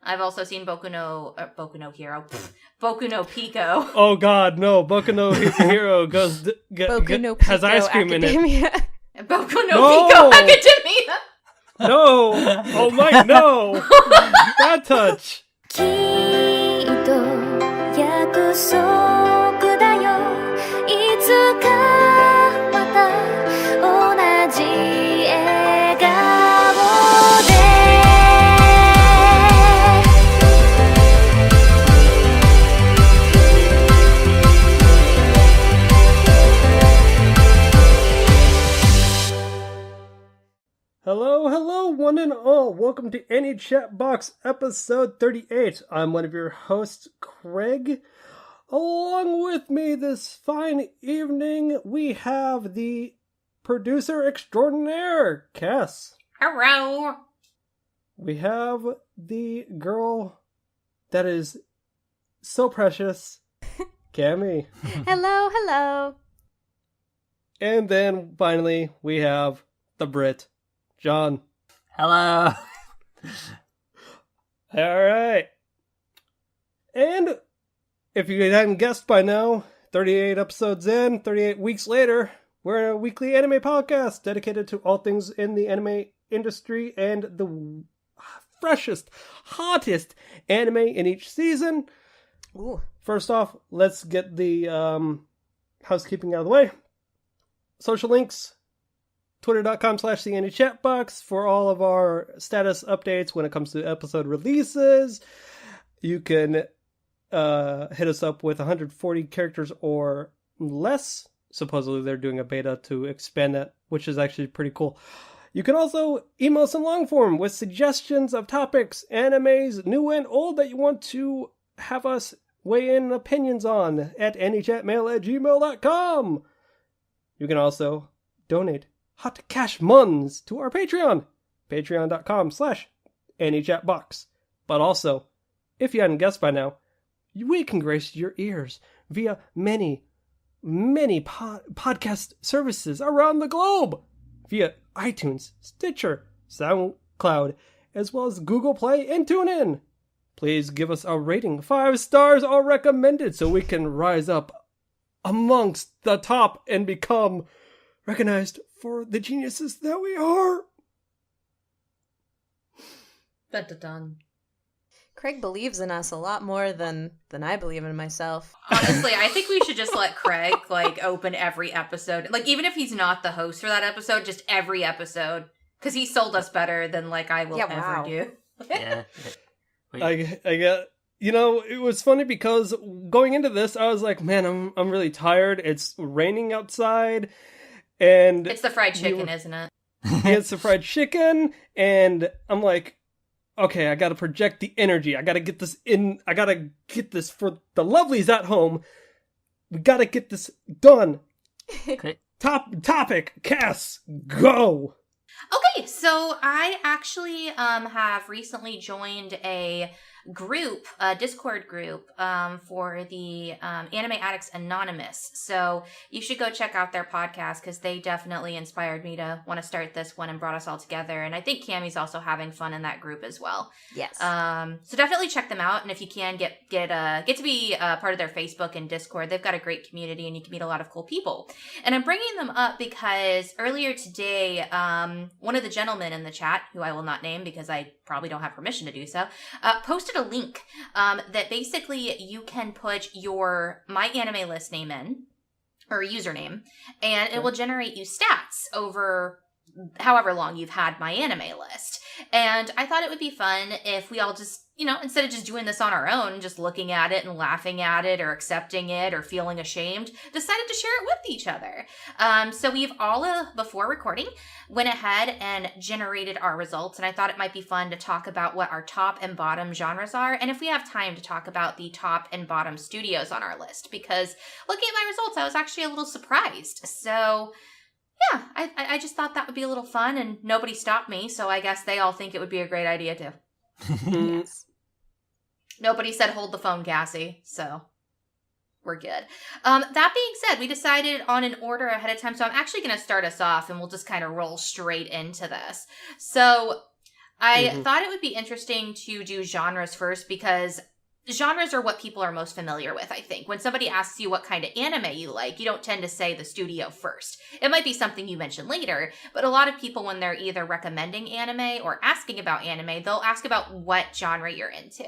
I've also seen Boku no Hero. Boku no Pico. Oh god, no. Boku no Hero has ice cream Academia. in it. Boku no Pico Academia. No! Oh my, no! Bad touch! きっと約束だよいつかまた同じ笑顔で Hello, one and all. Welcome to Any Chat Box, episode 38. I'm one of your hosts, Craig. Along with me this fine evening, we have the producer extraordinaire, Cass. Hello. We have the girl that is so precious, Cammy. Hello. And then, finally, we have the Brit, John. Hello. Alright. And if you hadn't guessed by now, 38 episodes in, 38 weeks later, we're a weekly anime podcast dedicated to all things in the anime industry and the freshest, hottest anime in each season. Ooh. First off, let's get the housekeeping out of the way. Social links. Twitter.com/TheAnyChatBox for all of our status updates when it comes to episode releases. You can hit us up with 140 characters or less. Supposedly they're doing a beta to expand that, which is actually pretty cool. You can also email us in long form with suggestions of topics, animes, new and old, that you want to have us weigh in opinions on at anychatmail@gmail.com. You can also donate hot cash muns to our Patreon, patreon.com/anychatbox. But also, if you hadn't guessed by now, we can grace your ears via many podcast services around the globe, via iTunes, Stitcher, SoundCloud, as well as Google Play and TuneIn. Please give us a rating, 5 stars all recommended, so we can rise up amongst the top and become recognized for the geniuses that we are. Dun. Craig believes in us a lot more than I believe in myself. Honestly, I think we should just let Craig, open every episode. Even if he's not the host for that episode, just every episode. Because he sold us better than, I will ever do. Yeah. I get... it was funny because going into this, I was like, man, I'm really tired. It's raining outside. And it's the fried chicken, isn't it? It's the fried chicken, and I'm like, okay, I gotta project the energy. I gotta get this for the lovelies at home. We gotta get this done. Okay. Topic, Cass, go! Okay, so I actually have recently joined a Discord group for the Anime Addicts Anonymous. So you should go check out their podcast because they definitely inspired me to want to start this one and brought us all together. And I think Cammy's also having fun in that group as well. Yes. So definitely check them out. And if you can get to be part of their Facebook and Discord, they've got a great community and you can meet a lot of cool people. And I'm bringing them up because earlier today, one of the gentlemen in the chat, who I will not name because I probably don't have permission to do so, posted a link that basically you can put your My Anime List name in, or username, and it will generate you stats over however long you've had My Anime List. And I thought it would be fun if we all just, instead of just doing this on our own, just looking at it and laughing at it or accepting it or feeling ashamed, decided to share it with each other. So we've all, before recording, went ahead and generated our results. And I thought it might be fun to talk about what our top and bottom genres are. And if we have time to talk about the top and bottom studios on our list, because looking at my results, I was actually a little surprised. So yeah, I just thought that would be a little fun, and nobody stopped me, so I guess they all think it would be a great idea too. Yes. Nobody said hold the phone, Cassie, so we're good. That being said, we decided on an order ahead of time, so I'm actually going to start us off, and we'll just kind of roll straight into this. So I thought it would be interesting to do genres first because genres are what people are most familiar with, I think. When somebody asks you what kind of anime you like, you don't tend to say the studio first. It might be something you mention later, but a lot of people, when they're either recommending anime or asking about anime, they'll ask about what genre you're into.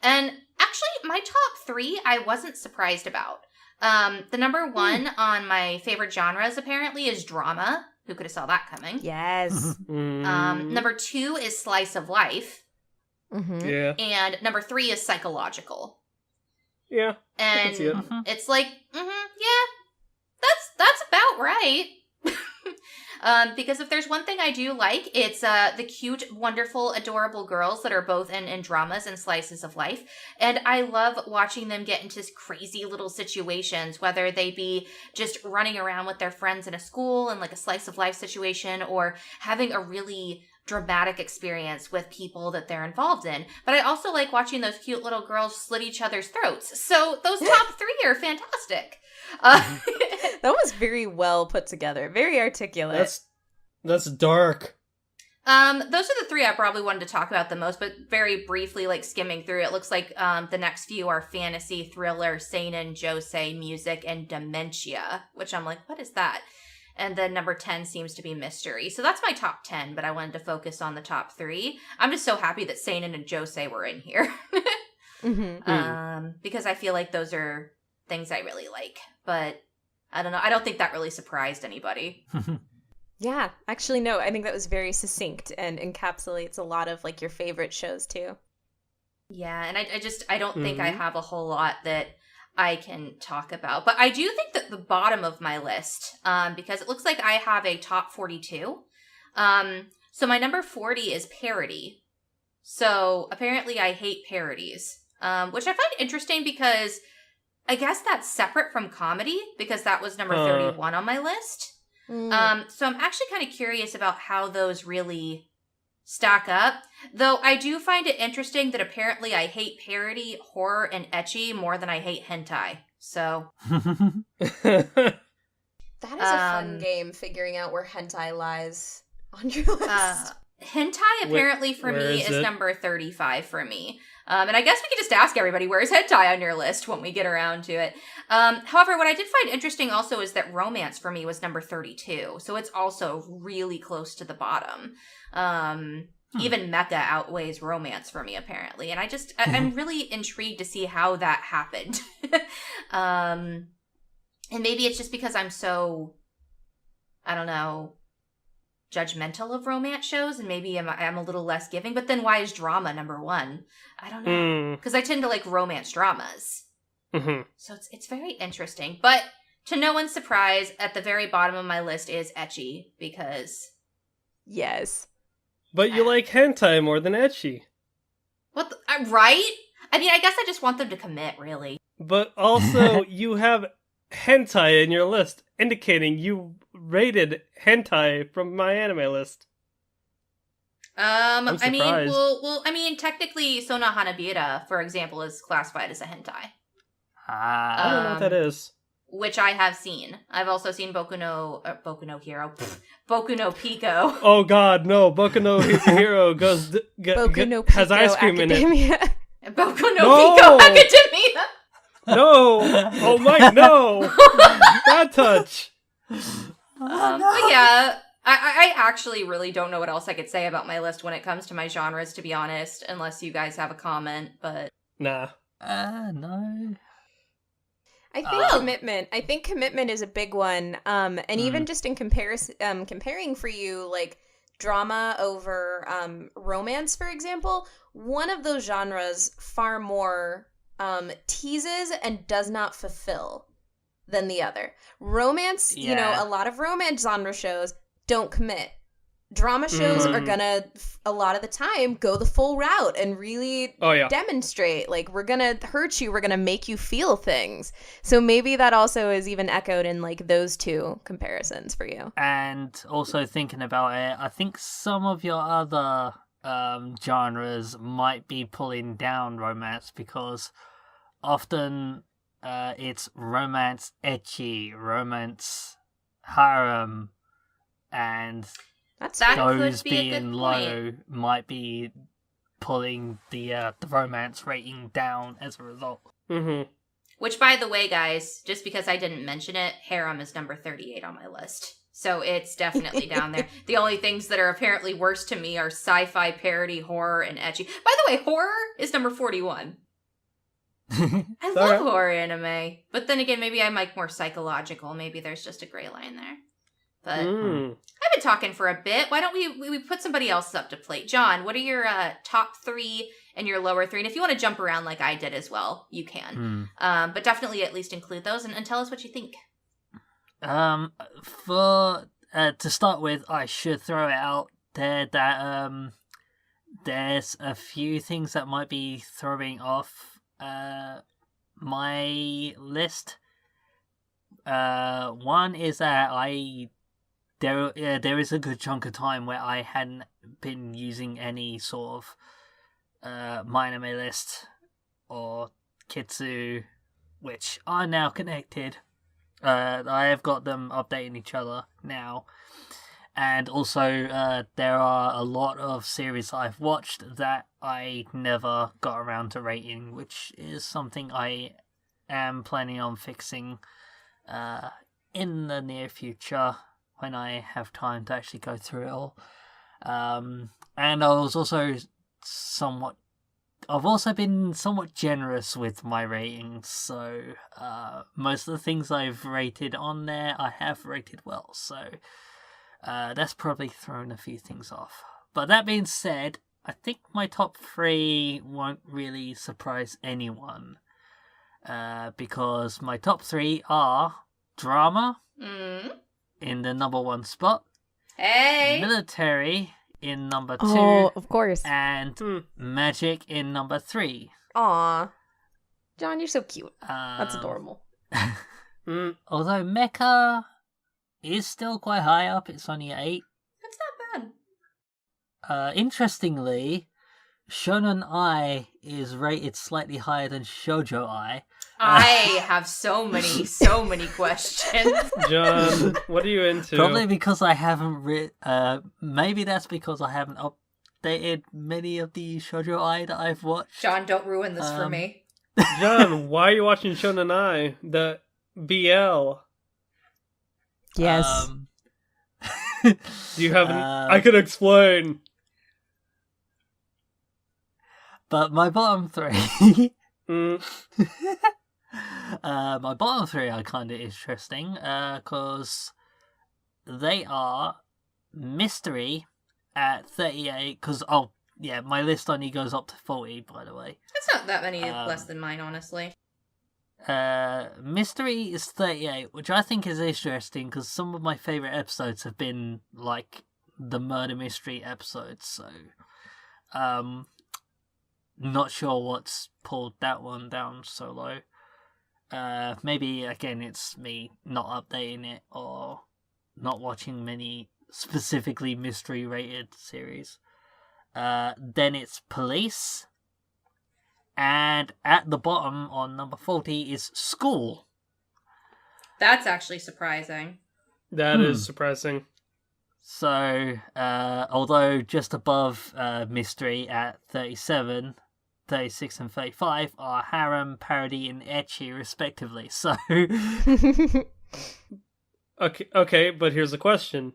And actually, my top 3, I wasn't surprised about. The number 1 on my favorite genres, apparently, is drama. Who could have saw that coming? Yes. Number 2 is slice of life. Yeah. And number 3 is psychological. Yeah. I can And see it. it's like, yeah, that's about right. Because if there's one thing I do like, it's the cute, wonderful, adorable girls that are both in dramas and slices of life. And I love watching them get into crazy little situations, whether they be just running around with their friends in a school and like a slice of life situation, or having a really dramatic experience with people that they're involved in. But I also like watching those cute little girls slit each other's throats. So those top 3 are fantastic. That was very well put together. Very articulate. That's dark. Those are the 3 I probably wanted to talk about the most, but very briefly, like skimming through, it looks like the next few are fantasy, thriller, seinen, josei, music, and dementia, which I'm like, what is that? And then number 10 seems to be mystery. So that's my top 10, but I wanted to focus on the top 3. I'm just so happy that seinen and josei were in here. Because I feel like those are things I really like. But I don't know. I don't think that really surprised anybody. Yeah, actually, no. I think that was very succinct and encapsulates a lot of like your favorite shows too. Yeah, and I don't think I have a whole lot that I can talk about. But I do think that the bottom of my list, because it looks like I have a top 42. So my number 40 is parody. So apparently I hate parodies, which I find interesting because I guess that's separate from comedy, because that was number 31 on my list. So I'm actually kind of curious about how those really stack up. Though I do find it interesting that apparently I hate parody, horror, and ecchi more than I hate hentai. So That is a fun game, figuring out where hentai lies on your list. hentai apparently for where me is is it? number 35 for me. And I guess we could just ask everybody, where's hentai on your list when we get around to it? However, what I did find interesting also is that romance for me was number 32. So it's also really close to the bottom. Even mecha outweighs romance for me, apparently. And I'm really intrigued to see how that happened. And maybe it's just because I'm so, I don't know, judgmental of romance shows, and maybe I'm a little less giving. But then why is drama number 1? I don't know. Because I tend to like romance dramas. So it's very interesting. But to no one's surprise, at the very bottom of my list is ecchi, because... Yes. But you like hentai more than ecchi. What right? I mean, I guess I just want them to commit, really. But also, you have hentai in your list, indicating you rated hentai from my anime list. I mean, surprised. well, I mean, technically, Sona Hanabira, for example, is classified as a hentai, I don't know what that is. which I have seen. I've also seen Boku no Hero, Boku no Pico. Oh god, no. Boku no Hero Boku no has Pico ice cream Academia. Boku no No! Pico Academia. No! Oh my, no! Bad touch! But yeah, I actually really don't know what else I could say about my list when it comes to my genres, to be honest, unless you guys have a comment, but... Nah. No. I think commitment is a big one. And even just in comparison, comparing for you, like drama over romance, for example, one of those genres far more teases and does not fulfill than the other. Romance, you know, a lot of romance genre shows don't commit. Drama shows are gonna, a lot of the time, go the full route and really demonstrate, like, we're gonna hurt you, we're gonna make you feel things. So maybe that also is even echoed in, like, those two comparisons for you. And also thinking about it, I think some of your other genres might be pulling down romance, because often it's romance ecchi, romance harem, and That's That fair. those could be a being good low point. might be pulling the romance rating down as a result. Mm-hmm. Which, by the way, guys, just because I didn't mention it, harem is number 38 on my list. So it's definitely down there. The only things that are apparently worse to me are sci-fi, parody, horror, and ecchi. By the way, horror is number 41. I love horror anime. But then again, maybe I'm like more psychological. Maybe there's just a gray line there. But I've been talking for a bit. Why don't we put somebody else up to plate? John, what are your top 3 and your lower 3? And if you want to jump around like I did as well, you can. But definitely at least include those and tell us what you think. For to start with, I should throw it out there that there's a few things that might be throwing off my list. One is that there is a good chunk of time where I hadn't been using any sort of my anime list or Kitsu, which are now connected. I have got them updating each other now. And also, there are a lot of series I've watched that I never got around to rating, which is something I am planning on fixing in the near future when I have time to actually go through it all. And I was also I've also been somewhat generous with my ratings, so most of the things I've rated on there, I have rated well, so that's probably thrown a few things off. But that being said, I think my top 3 won't really surprise anyone, because my top 3 are drama in the number 1 spot, military in number 2, Oh, of course. and magic in number 3. Aw. John, you're so cute. That's adorable. Although mecha is still quite high up, it's only at 8. That's not bad. Interestingly, Shonen Ai is rated slightly higher than Shoujo Ai. I have so many questions. John, what are you into? Probably because I haven't maybe that's because I haven't updated many of the Shoujo Ai that I've watched. John, don't ruin this for me. John, why are you watching Shonen Ai? The BL. Yes. You haven't. I could explain. But my bottom 3. My bottom 3 are kind of interesting because they are mystery at 38. Because my list only goes up to 40. By the way, That's not that many less than mine, honestly. mystery is 38, which I think is interesting because some of my favorite episodes have been like the murder mystery episodes. So, not sure what's pulled that one down so low. Maybe again it's me not updating it or not watching many specifically mystery rated series. Then it's police, and at the bottom on number 40 is school. That's actually surprising. That is surprising. So although just above mystery at 37, 36 and 35 are harem, parody, and ecchi, respectively. So, okay, but here's a question: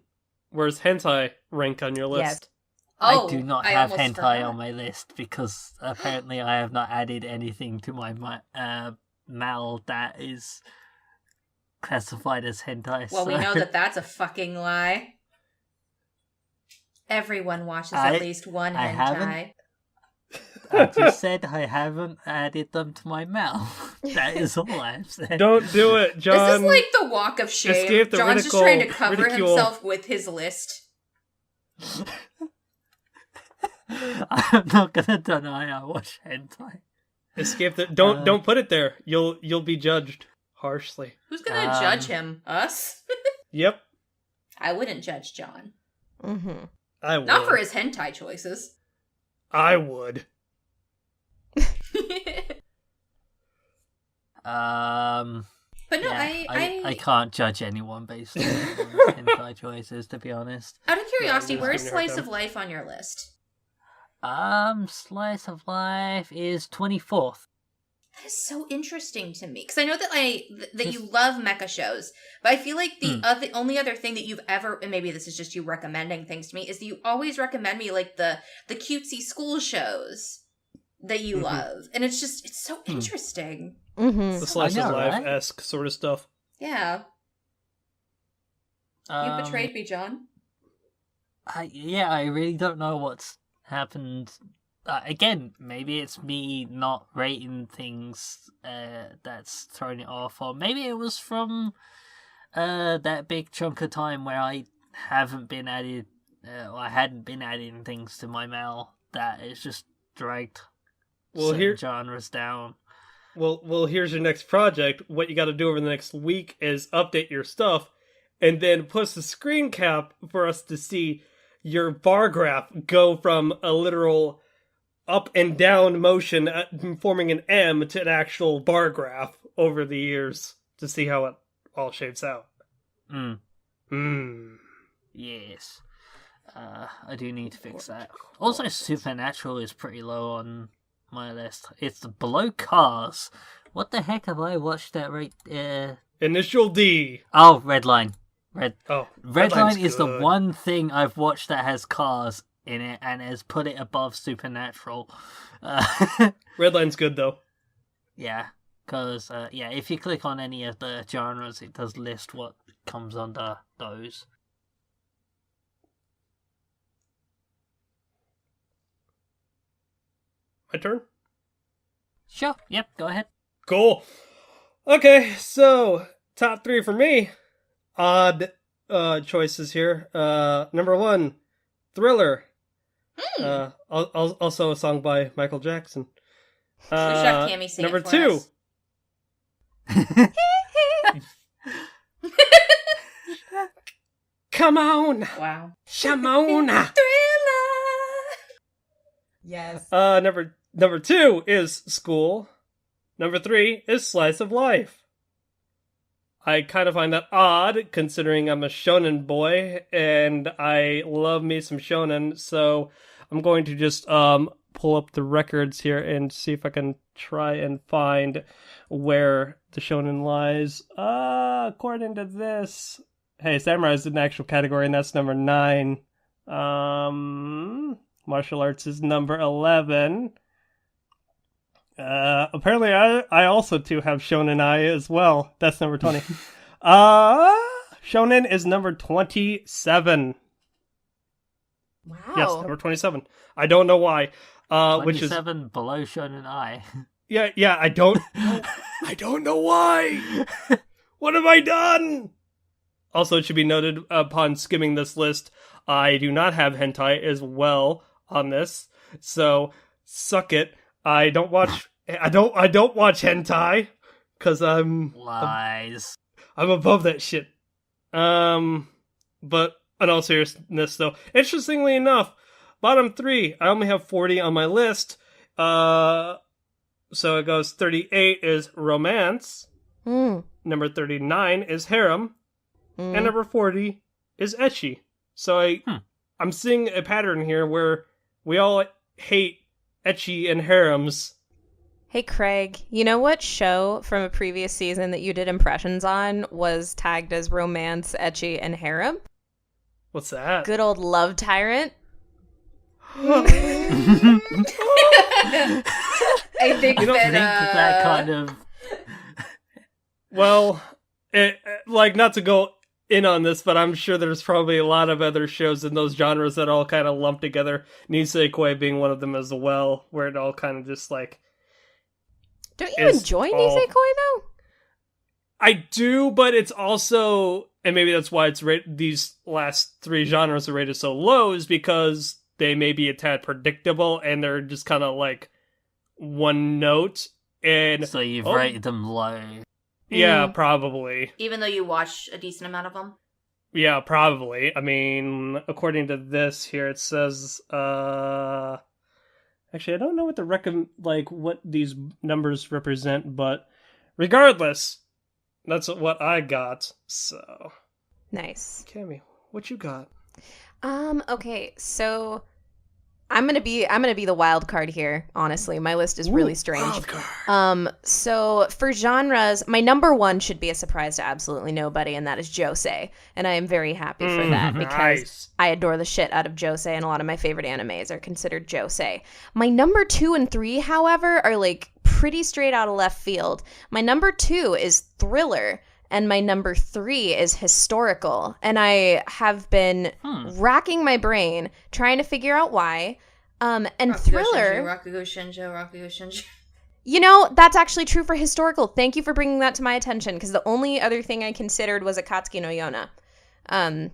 where's hentai rank on your list? Yes. Oh, I do not have almost hentai forgot. on my list because apparently I have not added anything to my mal that is classified as hentai. Well, we so- know that that's a fucking lie. Everyone watches at least one I hentai. haven't. I just said I haven't added them to my mal. That is all I've said. Don't do it, John. This is like the walk of shame. Escape the John's just trying to ridicule. cover himself with his list. I'm not gonna deny I watch hentai. Escape the. Don't put it there. You'll be judged harshly. Who's gonna judge him? Us? Yep, I wouldn't judge John. Mm-hmm. I would. Not for his hentai choices. I would. But no, I can't judge anyone based on hentai choices, to be honest. Out of curiosity, Yeah, where's just give me a hard Slice time. of Life on your list? Slice of Life is 24th. That is so interesting to me because I know that you love mecha shows, but I feel like the only other thing that you've ever, and maybe this is just you recommending things to me, is that you always recommend me like the cutesy school shows that you love, and it's so interesting. Mm-hmm. The slice I of know, life-esque sort of stuff. Yeah, you betrayed me, John. I really don't know what's happened. Again, maybe it's me not rating things that's thrown it off, or maybe it was from that big chunk of time where I hadn't been adding things to my mail that it's just dragged certain genres down. Well, here's your next project. What you got to do over the next week is update your stuff, and then post a screen cap for us to see your bar graph go from a literal up and down motion forming an M to an actual bar graph over the years to see how it all shapes out. Yes. I do need to fix that. Also, Supernatural is pretty low on my list. It's below Cars. What the heck have I watched that right? Initial D. Oh, Redline. Oh, Redline is the good. one thing I've watched that has Cars in it and has put it above Supernatural. Redline's good though. Yeah, because if you click on any of the genres, it does list what comes under those. My turn? Sure, yep, go ahead. Cool. Okay, so top 3 for me. Odd choices here. Number 1, Thriller. Also a song by Michael Jackson. We should have Cammy sing number it for 2. us. Come on, Wow. Shamona. Yes. Number 2 is School. Number 3 is Slice of Life. I kind of find that odd, considering I'm a shonen boy, and I love me some shonen, so I'm going to just pull up the records here and see if I can try and find where the shonen lies. According to this... Hey, Samurai is an actual category, and that's number 9. Martial arts is number 11. Apparently I also too have Shonen Ai as well. That's number 20. Shonen is number 27. Wow. Yes, number 27. I don't know why. 27 below Shonen Ai. Yeah, I don't know why. What have I done? Also, it should be noted upon skimming this list, I do not have hentai as well on this. So, suck it. I don't watch hentai cuz Lies. I'm above that shit. But in all seriousness though, interestingly enough, bottom 3, I only have 40 on my list. So it goes 38 is romance. Number 39 is harem. And number 40 is ecchi. So I'm seeing a pattern here where we all hate ecchi and harems. Hey, Craig, you know what show from a previous season that you did impressions on was tagged as romance, ecchi, and harem? What's that? Good old Love Tyrant. I think I don't think that that kind of... Well, not to go in on this, but I'm sure there's probably a lot of other shows in those genres that all kind of lump together. Nisekoi being one of them as well, where it all kind of just like... Don't you enjoy Nisekoi, though? I do, but it's also... And maybe that's why these last 3 genres are rated so low, is because they may be a tad predictable, and they're just kind of like one note. And So you've rated them low. Yeah, probably. even though you watch a decent amount of them. Yeah, probably. I mean, according to this here, it says, actually, I don't know what what these numbers represent, but regardless, That's what I got. So, Nice. Cammy, what you got? Okay, so I'm gonna be the wild card here. Honestly, my list is really strange. Wild card. So for genres, my number one should be a surprise to absolutely nobody, and that is josei, and I am very happy for that because Nice. I adore the shit out of josei, and a lot of my favorite animes are considered josei. My number 2 and 3, however, are like pretty straight out of left field. My number 2 is thriller. And my number 3 is historical. And I have been racking my brain trying to figure out why. And thriller... Rakugo Shinjo. You know, that's actually true for historical. Thank you for bringing that to my attention, because the only other thing I considered was Akatsuki no Yona. And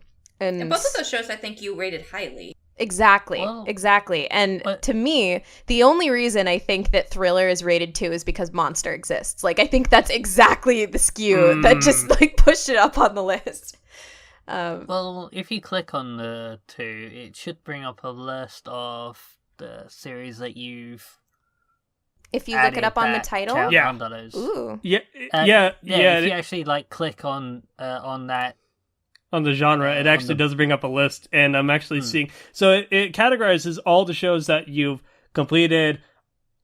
both of those shows I think you rated highly. Exactly. Well, exactly. And to me, the only reason I think that Thriller is rated 2 is because Monster exists. Like, I think that's exactly the skew that just, like, pushed it up on the list. Well, if you click on the 2, it should bring up a list of the series that you've If you look it up on the title? Yeah. Under those. Ooh. Yeah. If you actually, like, click on that, on the genre, it actually does bring up a list, and I'm actually seeing... So it categorizes all the shows that you've completed,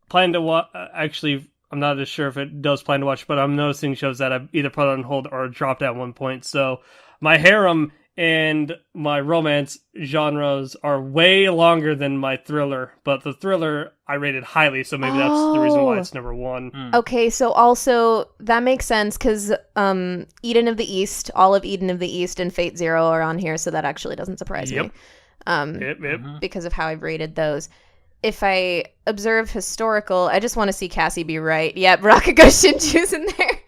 plan to watch... Actually, I'm not as sure if it does plan to watch, but I'm noticing shows that I've either put on hold or dropped at one point. So my harem and my romance genres are way longer than my thriller, but the thriller I rated highly, so maybe that's the reason why it's number 1. Okay, so also, that makes sense, because Eden of the East, all of Eden of the East, and Fate Zero are on here, so that actually doesn't surprise me. Yep. Because of how I've rated those. If I observe historical, I just want to see Cassie be right. Yep, Rakugo Shinju's in there.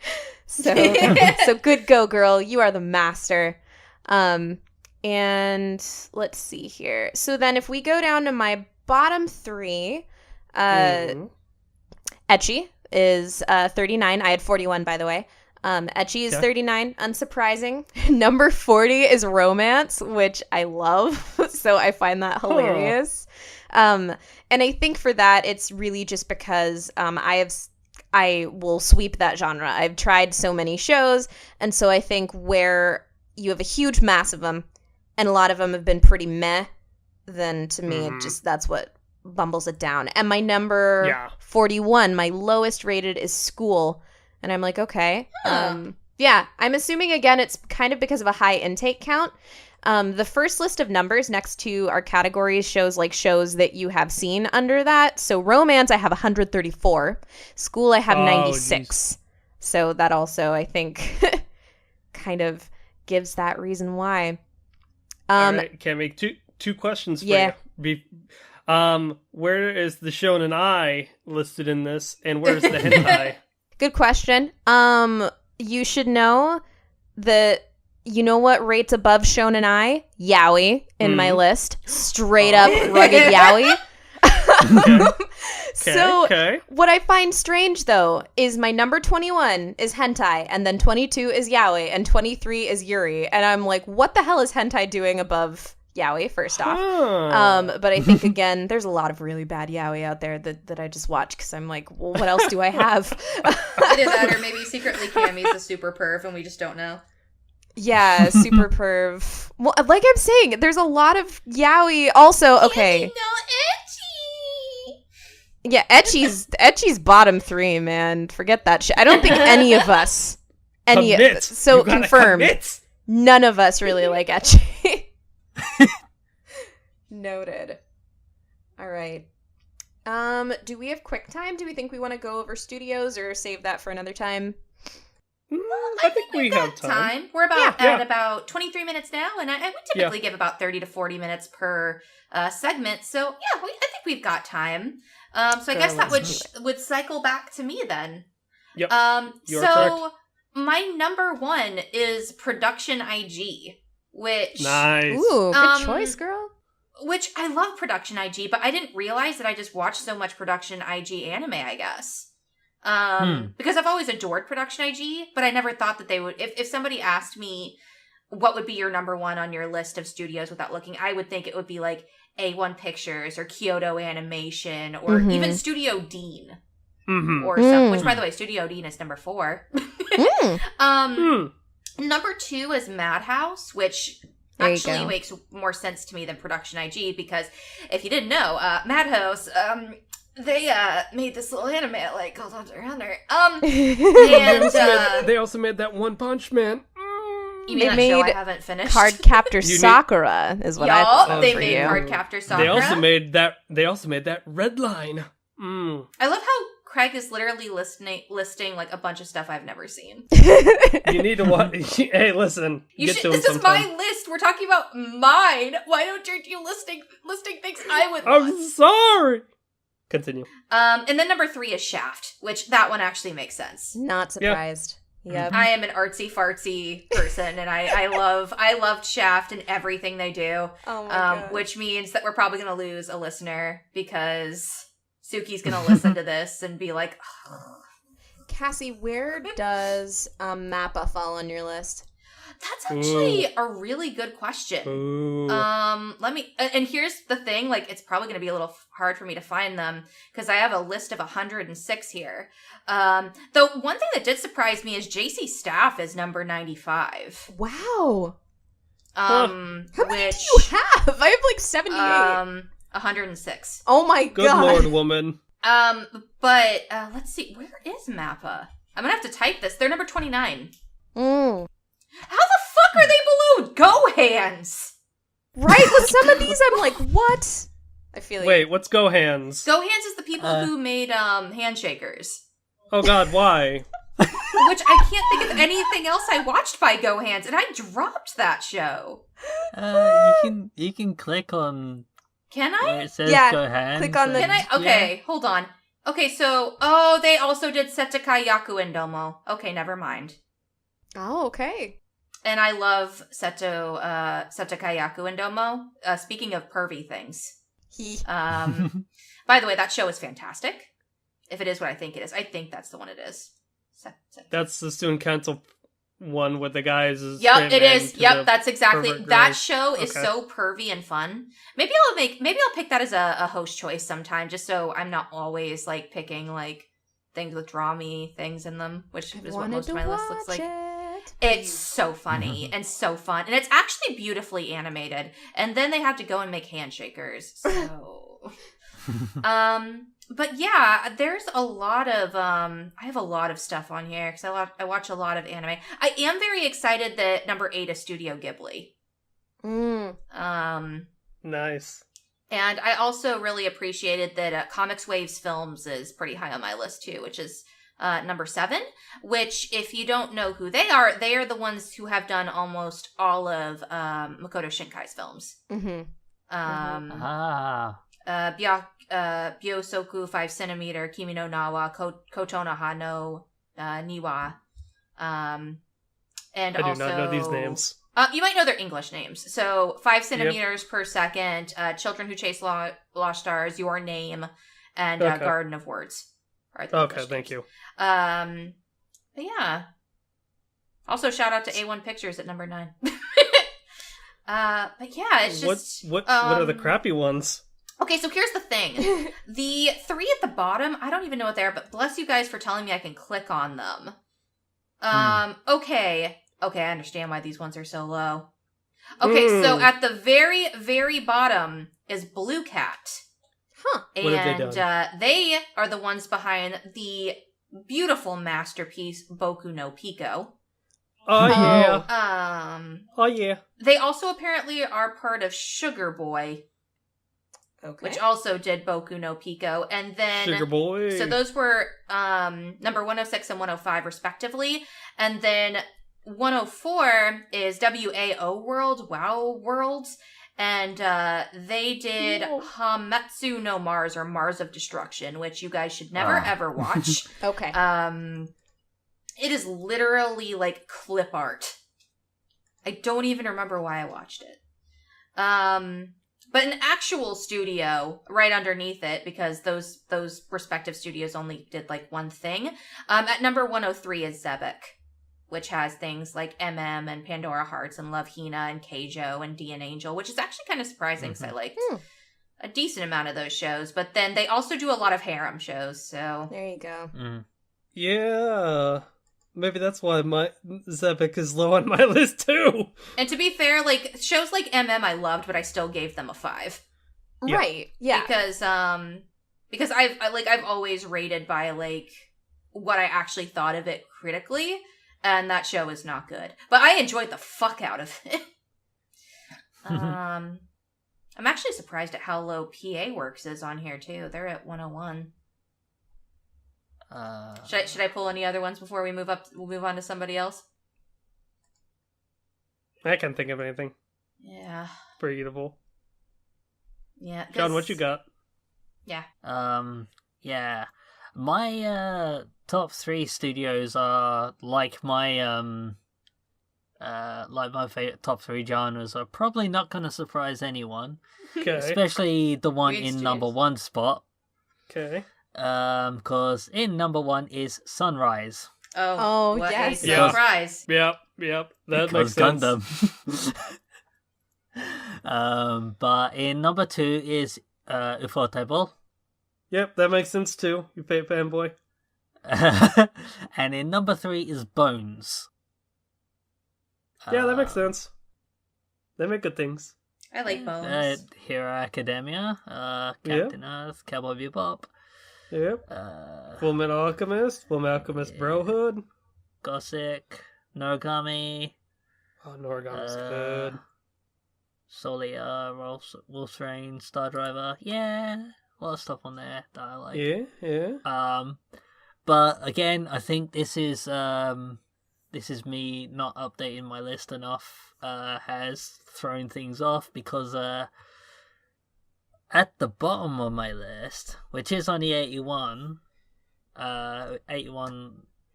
So good go, girl. You are the master. And let's see here. So then if we go down to my bottom 3, Ecchi is 39. I had 41, by the way. Ecchi is 39, unsurprising. Number 40 is romance, which I love. So I find that hilarious. And I think for that, it's really just because I will sweep that genre. I've tried so many shows, and so I think where you have a huge mass of them, and a lot of them have been pretty meh, then to me, it just, that's what bumbles it down. And my number 41, my lowest rated, is School. And I'm like, okay. Yeah, I'm assuming, again, it's kind of because of a high intake count. The first list of numbers next to our categories shows like shows that you have seen under that. So romance, I have 134. School, I have 96. Geez. So that also, I think, kind of gives that reason why. All right, Cammy, two questions for you. Where is the Shonen Ai listed in this, and where's the hentai? Good question. You should know that. You know what rates above Shonen Ai? Yaoi in my list. Straight up rugged yaoi. What I find strange, though, is my number 21 is hentai, and then 22 is yaoi, and 23 is yuri. And I'm like, what the hell is hentai doing above yaoi, first off? But I think, again, there's a lot of really bad yaoi out there that I just watch because I'm like, well, what else do I have? Either that, or maybe secretly Cammy's a super perv and we just don't know. Yeah, super perv. Well, like I'm saying, there's a lot of yaoi. Also, okay. No, ecchi. Yeah, ecchi's bottom 3, man. Forget that shit. I don't think any of us, so confirmed. Commit. None of us really like ecchi. Noted. All right. Do we have quick time? Do we think we want to go over studios or save that for another time? I think we have time. We're at about 23 minutes now, and I would typically give about 30 to 40 minutes per segment. So, I think we've got time. So I guess that would cycle back to me then. Yep. So correct. My number 1 is Production IG, which... Nice. Ooh, good choice, girl. Which I love Production IG, but I didn't realize that I just watched so much Production IG anime, I guess. Because I've always adored Production IG, but I never thought that they would, if somebody asked me what would be your number 1 on your list of studios without looking, I would think it would be like A1 Pictures or Kyoto Animation or even Studio Dean or something, which by the way, Studio Dean is number 4. Number 2 is Madhouse, which There you actually go. makes more sense to me than Production IG, because if you didn't know, Madhouse, they made this little anime like Gold Hunter Hunter. And They also made that One Punch Man. you mean They that show made I haven't finished? Card Captor Sakura is what I thought they for made you. Card Captor Sakura. They also made that Red Line. I love how Craig is literally listing like a bunch of stuff I've never seen. You need to watch. Hey, listen. Get to him This is sometime. my list. We're talking about mine. Why don't you listing things I would I'm want? sorry. Continue. And then number 3 is Shaft, which that one actually makes sense. Not surprised. Yep. I am an artsy fartsy person, and I loved Shaft and everything they do. Oh my god. Which means that we're probably gonna lose a listener because Suki's gonna listen to this and be like, oh. Cassie, where does Mappa fall on your list? That's actually a really good question. Ooh. Let me, and here's the thing, like, it's probably going to be a little hard for me to find them, because I have a list of 106 here. Though, one thing that did surprise me is JC Staff is number 95. Wow. How How many do you have? I have like 78. 106. Oh my Good god. lord, woman. But, let's see, where is Mappa? I'm gonna have to type this. They're number 29. Mm. How the fuck are they below Go Hands? Right? With some of these, I'm like, what? I feel like. Wait, what's Go Hands? Go Hands is the people who made Handshakers. Oh god, why? Which I can't think of anything else I watched by Go Hands, and I dropped that show. You can click on Can where I? it says Yeah, go hands. click on the- Can I? Okay, hold on. Okay, so, they also did Setai Yaku and Domo. Okay, never mind. Oh, okay. And I love Setai Yaku and Domo. Speaking of pervy things. By the way, that show is fantastic. If it is what I think it is. I think that's the one it is. That's the student council one with the guys. Yep, it is. Yep, that's exactly. pervert That girls. show is Okay. so pervy and fun. Maybe I'll pick that as a host choice sometime, just so I'm not always like picking like things with drama things in them, which is what most of my list looks like. It's so funny and so fun, and it's actually beautifully animated. And then they have to go and make handshakers. So, but yeah, there's a lot of I have a lot of stuff on here because I watch a lot of anime. I am very excited that number 8 is Studio Ghibli. Nice. And I also really appreciated that Comics Waves Films is pretty high on my list too, which is number 7. Which, if you don't know who they are the ones who have done almost all of Makoto Shinkai's films. Byosoku 5 centimeter, Kimi no Nawa, Kotono Hano, Niwa. And I do also, not know these names. You might know their English names. So 5 centimeters per second, Children Who Chase Lost Stars, Your Name, and Okay. Garden of Words. Are the Okay, English thank names. you. But yeah. Also, shout out to A1 Pictures at number 9. But yeah, it's just What are the crappy ones? okay. So here's the thing: the 3 at the bottom, I don't even know what they are. But bless you guys for telling me I can click on them. Okay, I understand why these ones are so low. Okay, so at the very, very bottom is Blue Cat. Huh. What have they And done? they are the ones behind the beautiful masterpiece Boku no Pico. Oh yeah. Oh yeah. They also apparently are part of Sugar Boy, Okay. which also did Boku no Pico, and then Sugar boy. so those were number 106 and 105 respectively, and then 104 is WAO World, Wow Worlds, and they did Hametsu no Mars, or Mars of Destruction, which you guys should never ever watch. Okay. It is literally like clip art. I don't even remember why I watched it. But an actual studio right underneath it, because those respective studios only did like one thing. At number 103 is Zebek, which has things like MM and Pandora Hearts and Love Hina and Keijo and D and Angel, which is actually kind of surprising because I liked a decent amount of those shows. But then they also do a lot of harem shows, so There you go. Yeah. maybe that's why my Zepik is low on my list too. And to be fair, like shows like I loved, but I still gave them a 5. Yeah. Right. Yeah. Because I've always rated by like what I actually thought of it critically, and that show is not good. But I enjoyed the fuck out of it. I'm actually surprised at how low PA Works is on here too. They're at 101. Should I pull any other ones before we move up? We'll move on to somebody else. I can't think of anything. Yeah. Breathable. Yeah. John, what you got? Yeah. Yeah. My top 3 studios are like my top 3 genres are probably not going to surprise anyone. Okay. Especially the one Weird in studios. number 1 spot. Okay. Because in number 1 is Sunrise. Oh, what yes. a Yeah. surprise. Yep. That makes Because sense. Gundam. But in number 2 is Ufotable. Yep, that makes sense too. You fanboy. And in number 3 is Bones. Yeah, that makes sense. They make good things. I like Bones. Hero Academia, Captain Earth, Cowboy Bebop, Yep. Full Metal Alchemist, Brohood. Gothic, Noragami, Oh, Noragami's good. Solia, Wolf's Rain, Star Driver. Yeah, a lot of stuff on there that I like. Yeah. But again, I think this is me not updating my list enough. Has thrown things off because at the bottom of my list, which is on the 81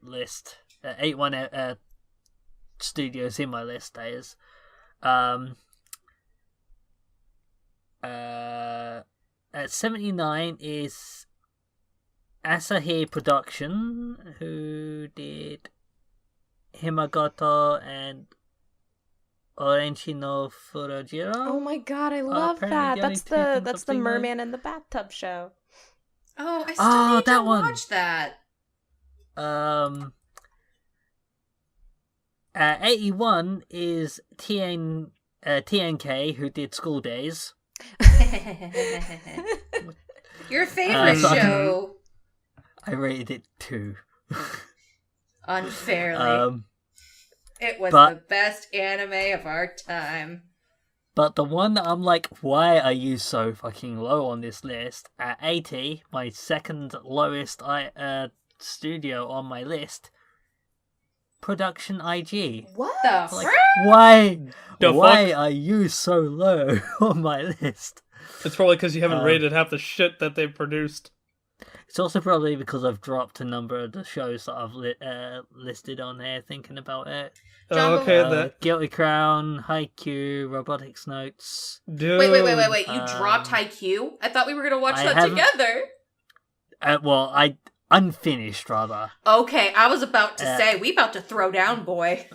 list, 81 studios in my list, that is. At 79 is Asahi Production, who did Himagato and Orenchi no Furajiro. Oh my god, I love apparently that. the only That's two things I've the seen there. merman in the bathtub show. Oh, I still need that to one. watch that. At 81 is TNK, who did School Days. Your favorite sorry. show. I rated it 2. Unfairly. It was but- the best anime of our time. But the one that I'm like, why are you so fucking low on this list? At 80, my second lowest studio on my list, Production IG. What? The Like, frick? why The fuck? are you so low on my list? It's probably because you haven't rated half the shit that they've produced. It's also probably because I've dropped a number of the shows that I've listed on here thinking about it. John, Okay, that Guilty Crown, Haikyuu, Robotics Notes. dude. Wait. You dropped Haikyuu? I thought we were going to watch I that haven't- together. I unfinished rather. Okay, I was about to say, we about to throw down, boy.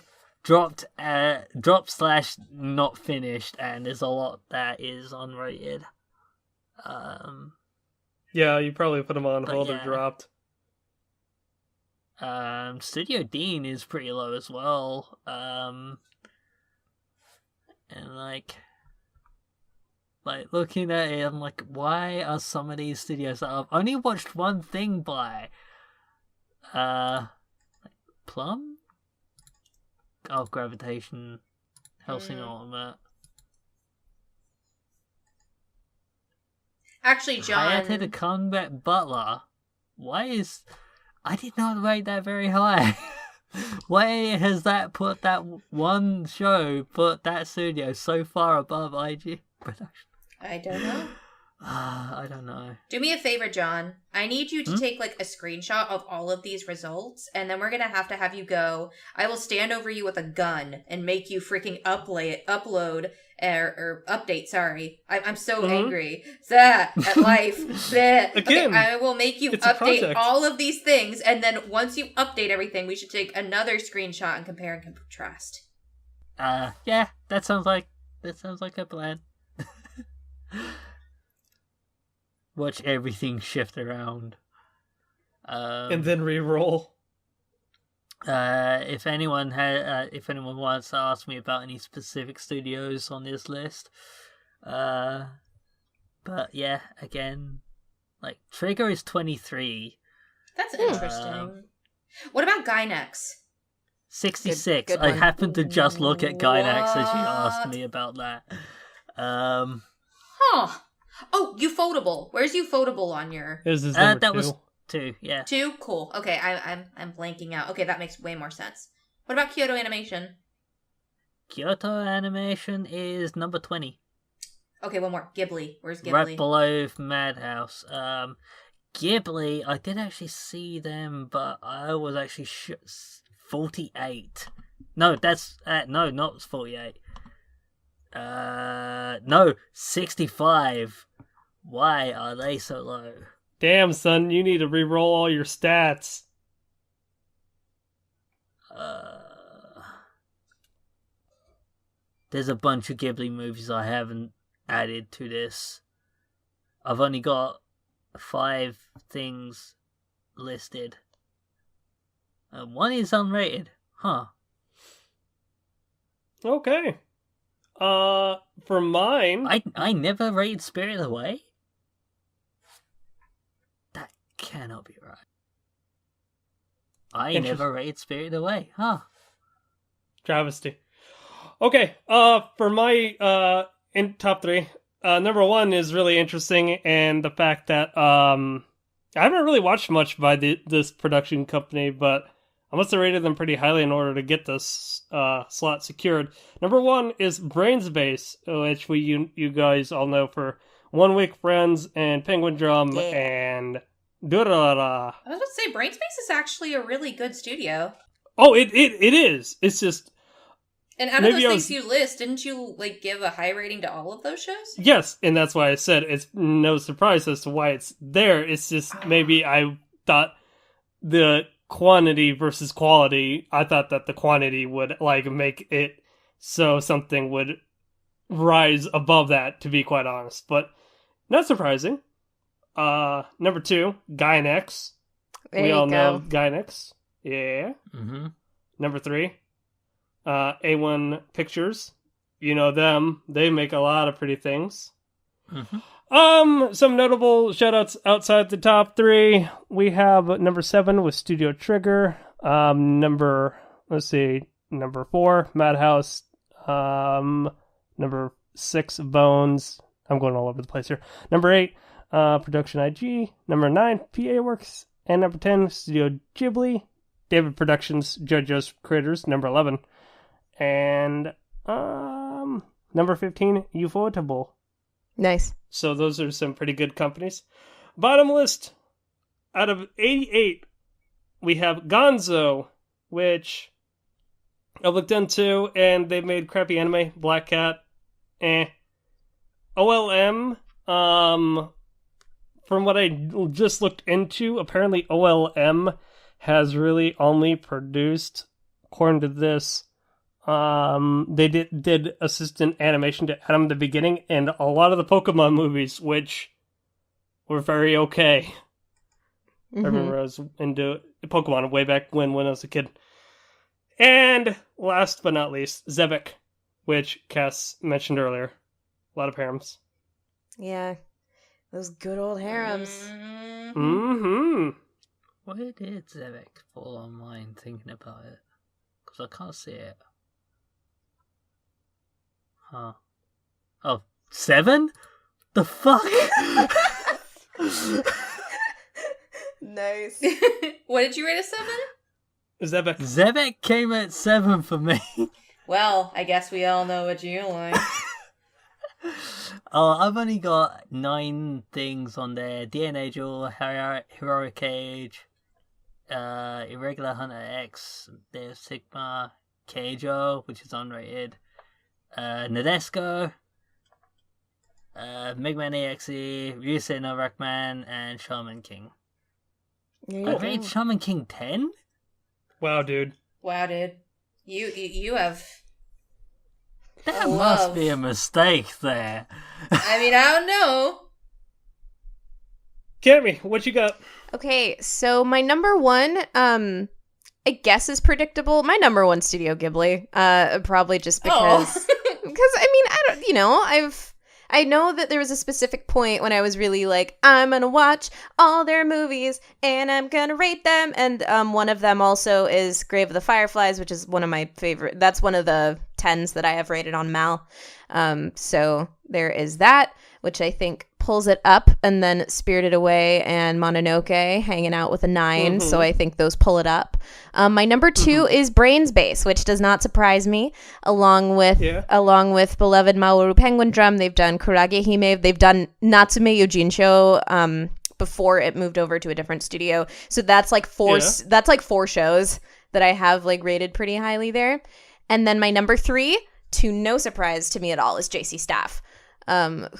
Dropped / not finished, and there's a lot that is unrated. Yeah, you probably put them on But hold or yeah. dropped. Studio Dean is pretty low as well. And like looking at it, I'm like, why are some of these studios that I've only watched one thing by? Plum? Oh, Gravitation, Hellsing Ultimate. Actually, John... Hayate the Combat Butler. I did not rate that very high. Why has that one show put that studio so far above IG production? I don't know. I don't know. Do me a favor, John. I need you to take like a screenshot of all of these results, and then we're gonna have you go. I will stand over you with a gun and make you freaking upload or update. Sorry, I'm so angry. At life. Again, Okay, I will make you it's a update project. all of these things, and then once you update everything, we should take another screenshot and compare and contrast. Yeah, that sounds like a plan. Watch everything shift around. And then re-roll. If anyone wants to ask me about any specific studios on this list, but yeah, again, like Trigger is 23. That's interesting. What about Gynex? 66. Good I one. happened to just look at Gynex as you asked What? me about that. Huh. Oh, Ufotable. Where's Ufotable on your This is number that 2. was 2, yeah. 2? Cool. Okay, I'm blanking out. Okay, that makes way more sense. What about Kyoto Animation? Kyoto Animation is number 20. Okay, one more. Ghibli. Where's Ghibli? Right below Madhouse. Ghibli, I did actually see them, but I was actually 48. No, that's no, not 48. No, 65. Why are they so low? Damn, son, you need to re-roll all your stats. There's a bunch of Ghibli movies I haven't added to this. I've only got 5 things listed. One is unrated. Huh. Okay. For mine... I never rated Spirit Away? That cannot be right. I never rated Spirit Away, huh? Travesty. Okay, for my in top 3, number 1 is really interesting, and the fact that I haven't really watched much by this production company, but I must have rated them pretty highly in order to get this slot secured. Number 1 is Brainspace, which you guys all know for 1 Week Friends and Penguin Drum and Durara. I was about to say, Brainspace is actually a really good studio. Oh, it is. It's just... And out of those things you list, didn't you give a high rating to all of those shows? Yes, and that's why I said it's no surprise as to why it's there. It's just maybe I thought the quantity versus quality, I thought that the quantity would make it so something would rise above that, to be quite honest. But not surprising. Number 2, Gynex. We all know Gynex. Yeah. Mm-hmm. Number 3, A1 Pictures. You know them. They make a lot of pretty things. Mm-hmm. Some notable shoutouts outside the top 3. We have number 7 with Studio Trigger. Number 4, Madhouse. Number 6, Bones. I'm going all over the place here. Number 8, Production IG. Number 9, PA Works. And number 10, Studio Ghibli. David Productions, JoJo's Creators. Number 11. And number 15, Ufotable. Nice. So those are some pretty good companies. Bottom list, out of 88, we have Gonzo, which I've looked into, and they've made crappy anime. Black Cat, OLM, from what I just looked into, apparently OLM has really only produced, according to this, they did assistant animation to Adam at the beginning and a lot of the Pokemon movies, which were very okay. Mm-hmm. I remember I was into Pokemon way back when I was a kid. And last but not least, Zebek, which Cass mentioned earlier. A lot of harems. Yeah. Those good old harems. Mm-hmm. Where did Zebek fall on mine thinking about it? Because I can't see it. Huh. Oh, 7? The fuck? Nice. What did you rate a 7? Zebek. Zebek came at 7 for me. Well, I guess we all know what you like. Oh, I've only got 9 things on there. DNA Jewel, Heroic Age, Irregular Hunter X, Deus Sigma, Keijo, which is unrated, Nadesco, Mega Man EXE, Ryusei no Rockman, and Shaman King. I rated Shaman King 10? Wow, dude. Wow, dude. You have... That must be a mistake there. I mean, I don't know. Cammy, what you got? Okay, so my number 1, I guess is predictable. My number one Studio Ghibli, probably just because, because I mean, I don't, I know that there was a specific point when I was really like, I'm gonna watch all their movies and I'm gonna rate them, and one of them also is Grave of the Fireflies, which is one of my favorite. That's one of the 10s that I have rated on Mal. So there is that, which I think pulls it up, and then Spirited Away and Mononoke hanging out with a 9. So I think those pull it up. My number 2 is Brains Base, which does not surprise me. Along with beloved Maoru Penguin Drum, they've done Kurage Hime, they've done Natsume Yujinsho before it moved over to a different studio. So that's like four shows that I have like rated pretty highly there. And then my number 3, to no surprise to me at all, is JC Staff.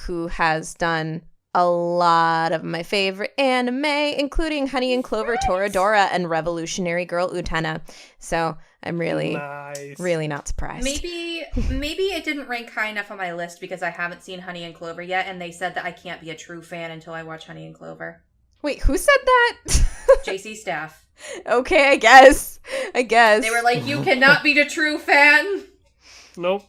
Who has done a lot of my favorite anime, including Honey and Clover, Toradora, and Revolutionary Girl Utena. So I'm really not surprised. Maybe it didn't rank high enough on my list because I haven't seen Honey and Clover yet, and they said that I can't be a true fan until I watch Honey and Clover. Wait, who said that? JC Staff. Okay, I guess. They were like, you cannot be the true fan. Nope.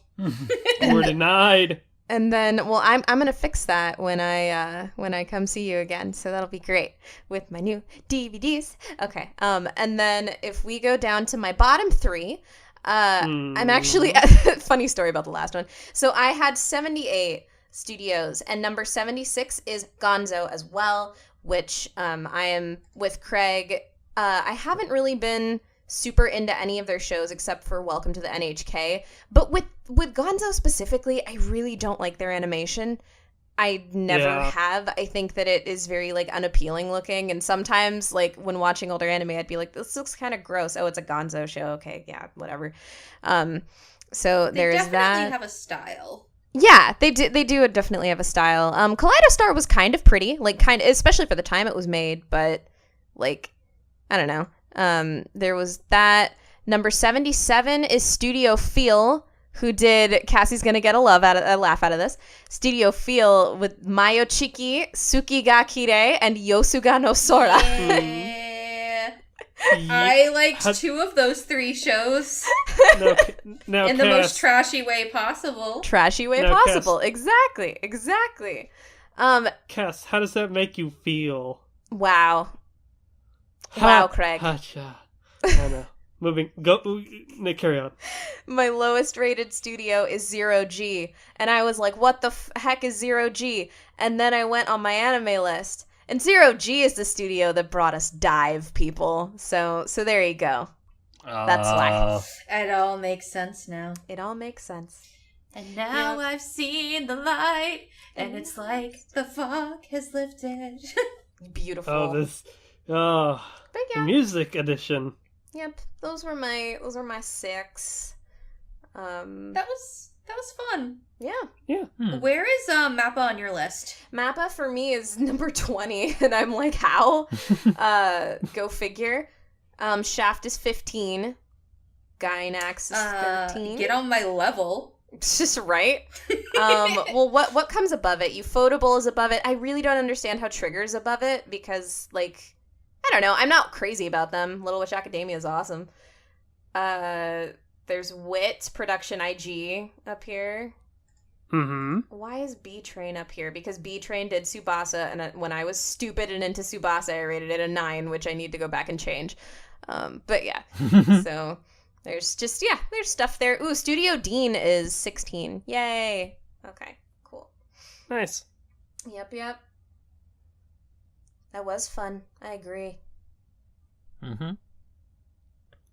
We're denied. And then, well, I'm gonna fix that when I come see you again. So that'll be great with my new DVDs. Okay. And then if we go down to my bottom 3, I'm actually funny story about the last one. So I had 78 studios, and number 76 is Gonzo as well, which I am with Craig. I haven't really been super into any of their shows except for Welcome to the NHK, but with Gonzo specifically, I really don't like their animation. I never have. I think that it is very like unappealing looking, and sometimes like when watching older anime, I'd be like, this looks kind of gross. Oh, it's a Gonzo show. Okay, yeah, whatever. So there is that. They definitely have a style. Yeah, they do definitely have a style. Kaleidostar was kind of pretty, like especially for the time it was made, but like I don't know. There was that. Number 77 is Studio Feel, who did Cassie's gonna get a laugh out of this. Studio Feel with Mayochiki, Suki ga Kirei, and Yosuga no Sora. Yeah. I liked 2 of those 3 shows. Now, in the most trashy way possible. Exactly. Cass, how does that make you feel? Wow, Craig. I know. Moving. Go. Carry on. My lowest rated studio is 0G. And I was like, what the heck is 0G? And then I went on my anime list. And 0G is the studio that brought us Dive, people. So there you go. That's why. It all makes sense now. It all makes sense. And now I've seen the light. And it's like the fog has lifted. Beautiful. Oh, this... Oh, but yeah. The music edition. Yep, those were my 6. That was fun. Yeah. Where is Mappa on your list? Mappa for me is number 20, and I'm like, how? Go figure. Shaft is 15. Gainax is 13. Get on my level. Just right. Well, what comes above it? Ufotable is above it. I really don't understand how Trigger's above it because, like, I don't know. I'm not crazy about them. Little Witch Academia is awesome. There's Wit Production IG up here. Mm-hmm. Why is B Train up here? Because B Train did Tsubasa, and when I was stupid and into Tsubasa, I rated it a 9, which I need to go back and change. But yeah. So there's stuff there. Ooh, Studio Dean is 16. Yay. Okay, cool. Nice. Yep. That was fun. I agree. Mm-hmm.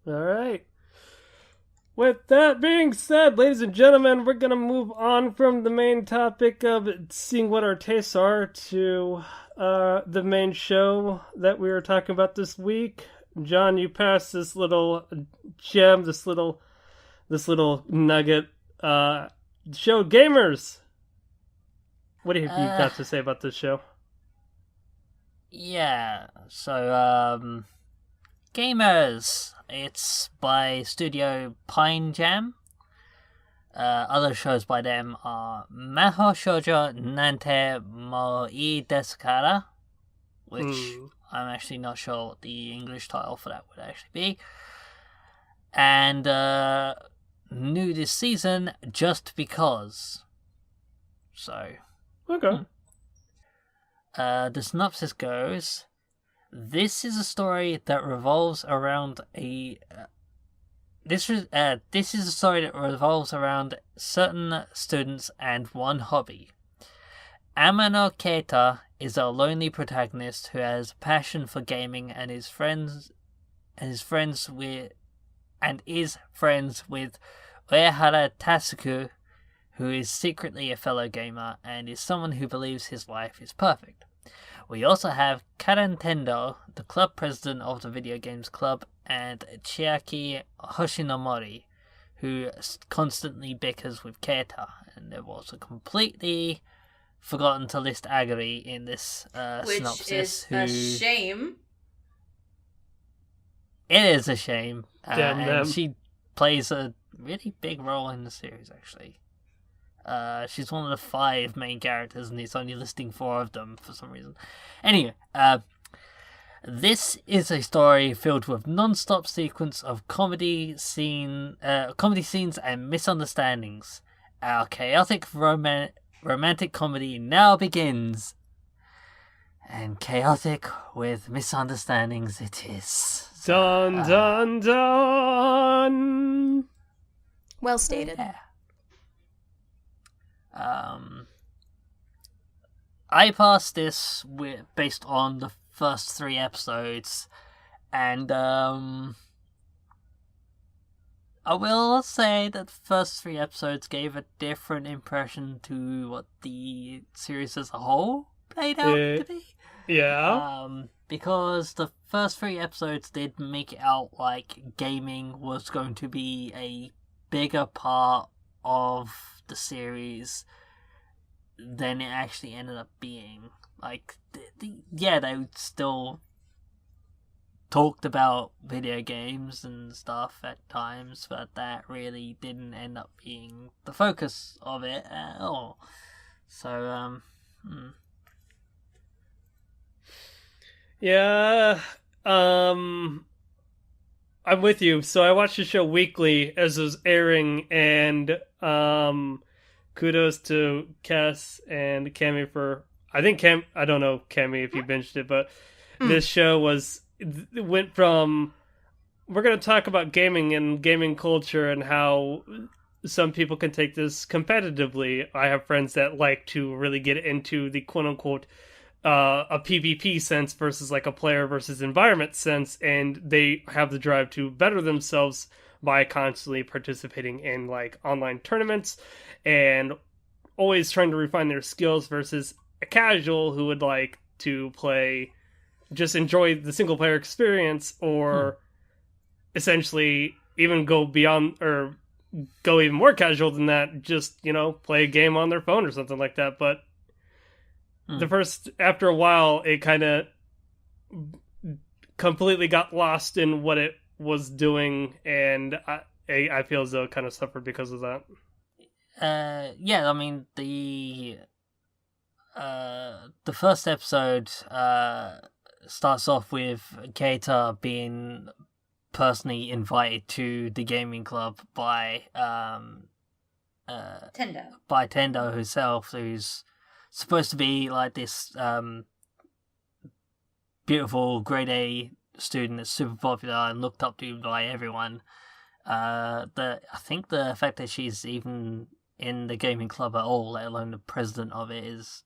All right. With that being said, ladies and gentlemen, we're going to move on from the main topic of seeing what our tastes are to the main show that we were talking about this week. John, you passed this little gem, this little nugget. Show Gamers. What have you got to say about this show? Yeah, so, Gamers, it's by Studio Pine Jam. Other shows by them are Maho Shoujo Nante Mo Ii Desu Kara, which I'm actually not sure what the English title for that would actually be. And new this season just because. So. Okay. The synopsis goes, this is a story that revolves around this is a story that revolves around certain students and one hobby. Amano Keita is a lonely protagonist who has a passion for gaming and is friends with Uehara Tasuku, who is secretly a fellow gamer and is someone who believes his life is perfect. We also have Karantendo, the club president of the video games club, and Chiaki Hoshinomori, who constantly bickers with Keita. And they've also completely forgotten to list Agari in this synopsis. Which is a shame. It is a shame. Damn them. And she plays a really big role in the series, actually. She's one of the 5 main characters, and it's only listing 4 of them for some reason. Anyway, this is a story filled with non-stop sequence of comedy scenes and misunderstandings. Our chaotic romantic comedy now begins. And chaotic with misunderstandings it is. Dun dun dun. Well stated. Yeah. I passed this based on the first 3 episodes, and I will say that the first 3 episodes gave a different impression to what the series as a whole played out to be. Yeah. Because the first 3 episodes did make it out like gaming was going to be a bigger part of the series than it actually ended up being. Like, they still talked about video games and stuff at times, but that really didn't end up being the focus of it at all. So, Yeah, I'm with you. So I watched the show weekly as it was airing, and kudos to Cass and Cammy for. I don't know Cammy if you binged it, but this show went from. We're gonna talk about gaming and gaming culture and how some people can take this competitively. I have friends that like to really get into the quote unquote. A PvP sense versus like a player versus environment sense, and they have the drive to better themselves by constantly participating in like online tournaments and always trying to refine their skills versus a casual who would like to play, just enjoy the single player experience, or essentially even go beyond or go even more casual than that, just, play a game on their phone or something like that. But after a while, it kind of completely got lost in what it was doing, and I feel as though it kind of suffered because of that. Yeah, I mean, the first episode starts off with Keita being personally invited to the gaming club by Tendo herself, who's supposed to be like this beautiful grade A student that's super popular and looked up to by everyone. I think the fact that she's even in the gaming club at all, let alone the president of it, is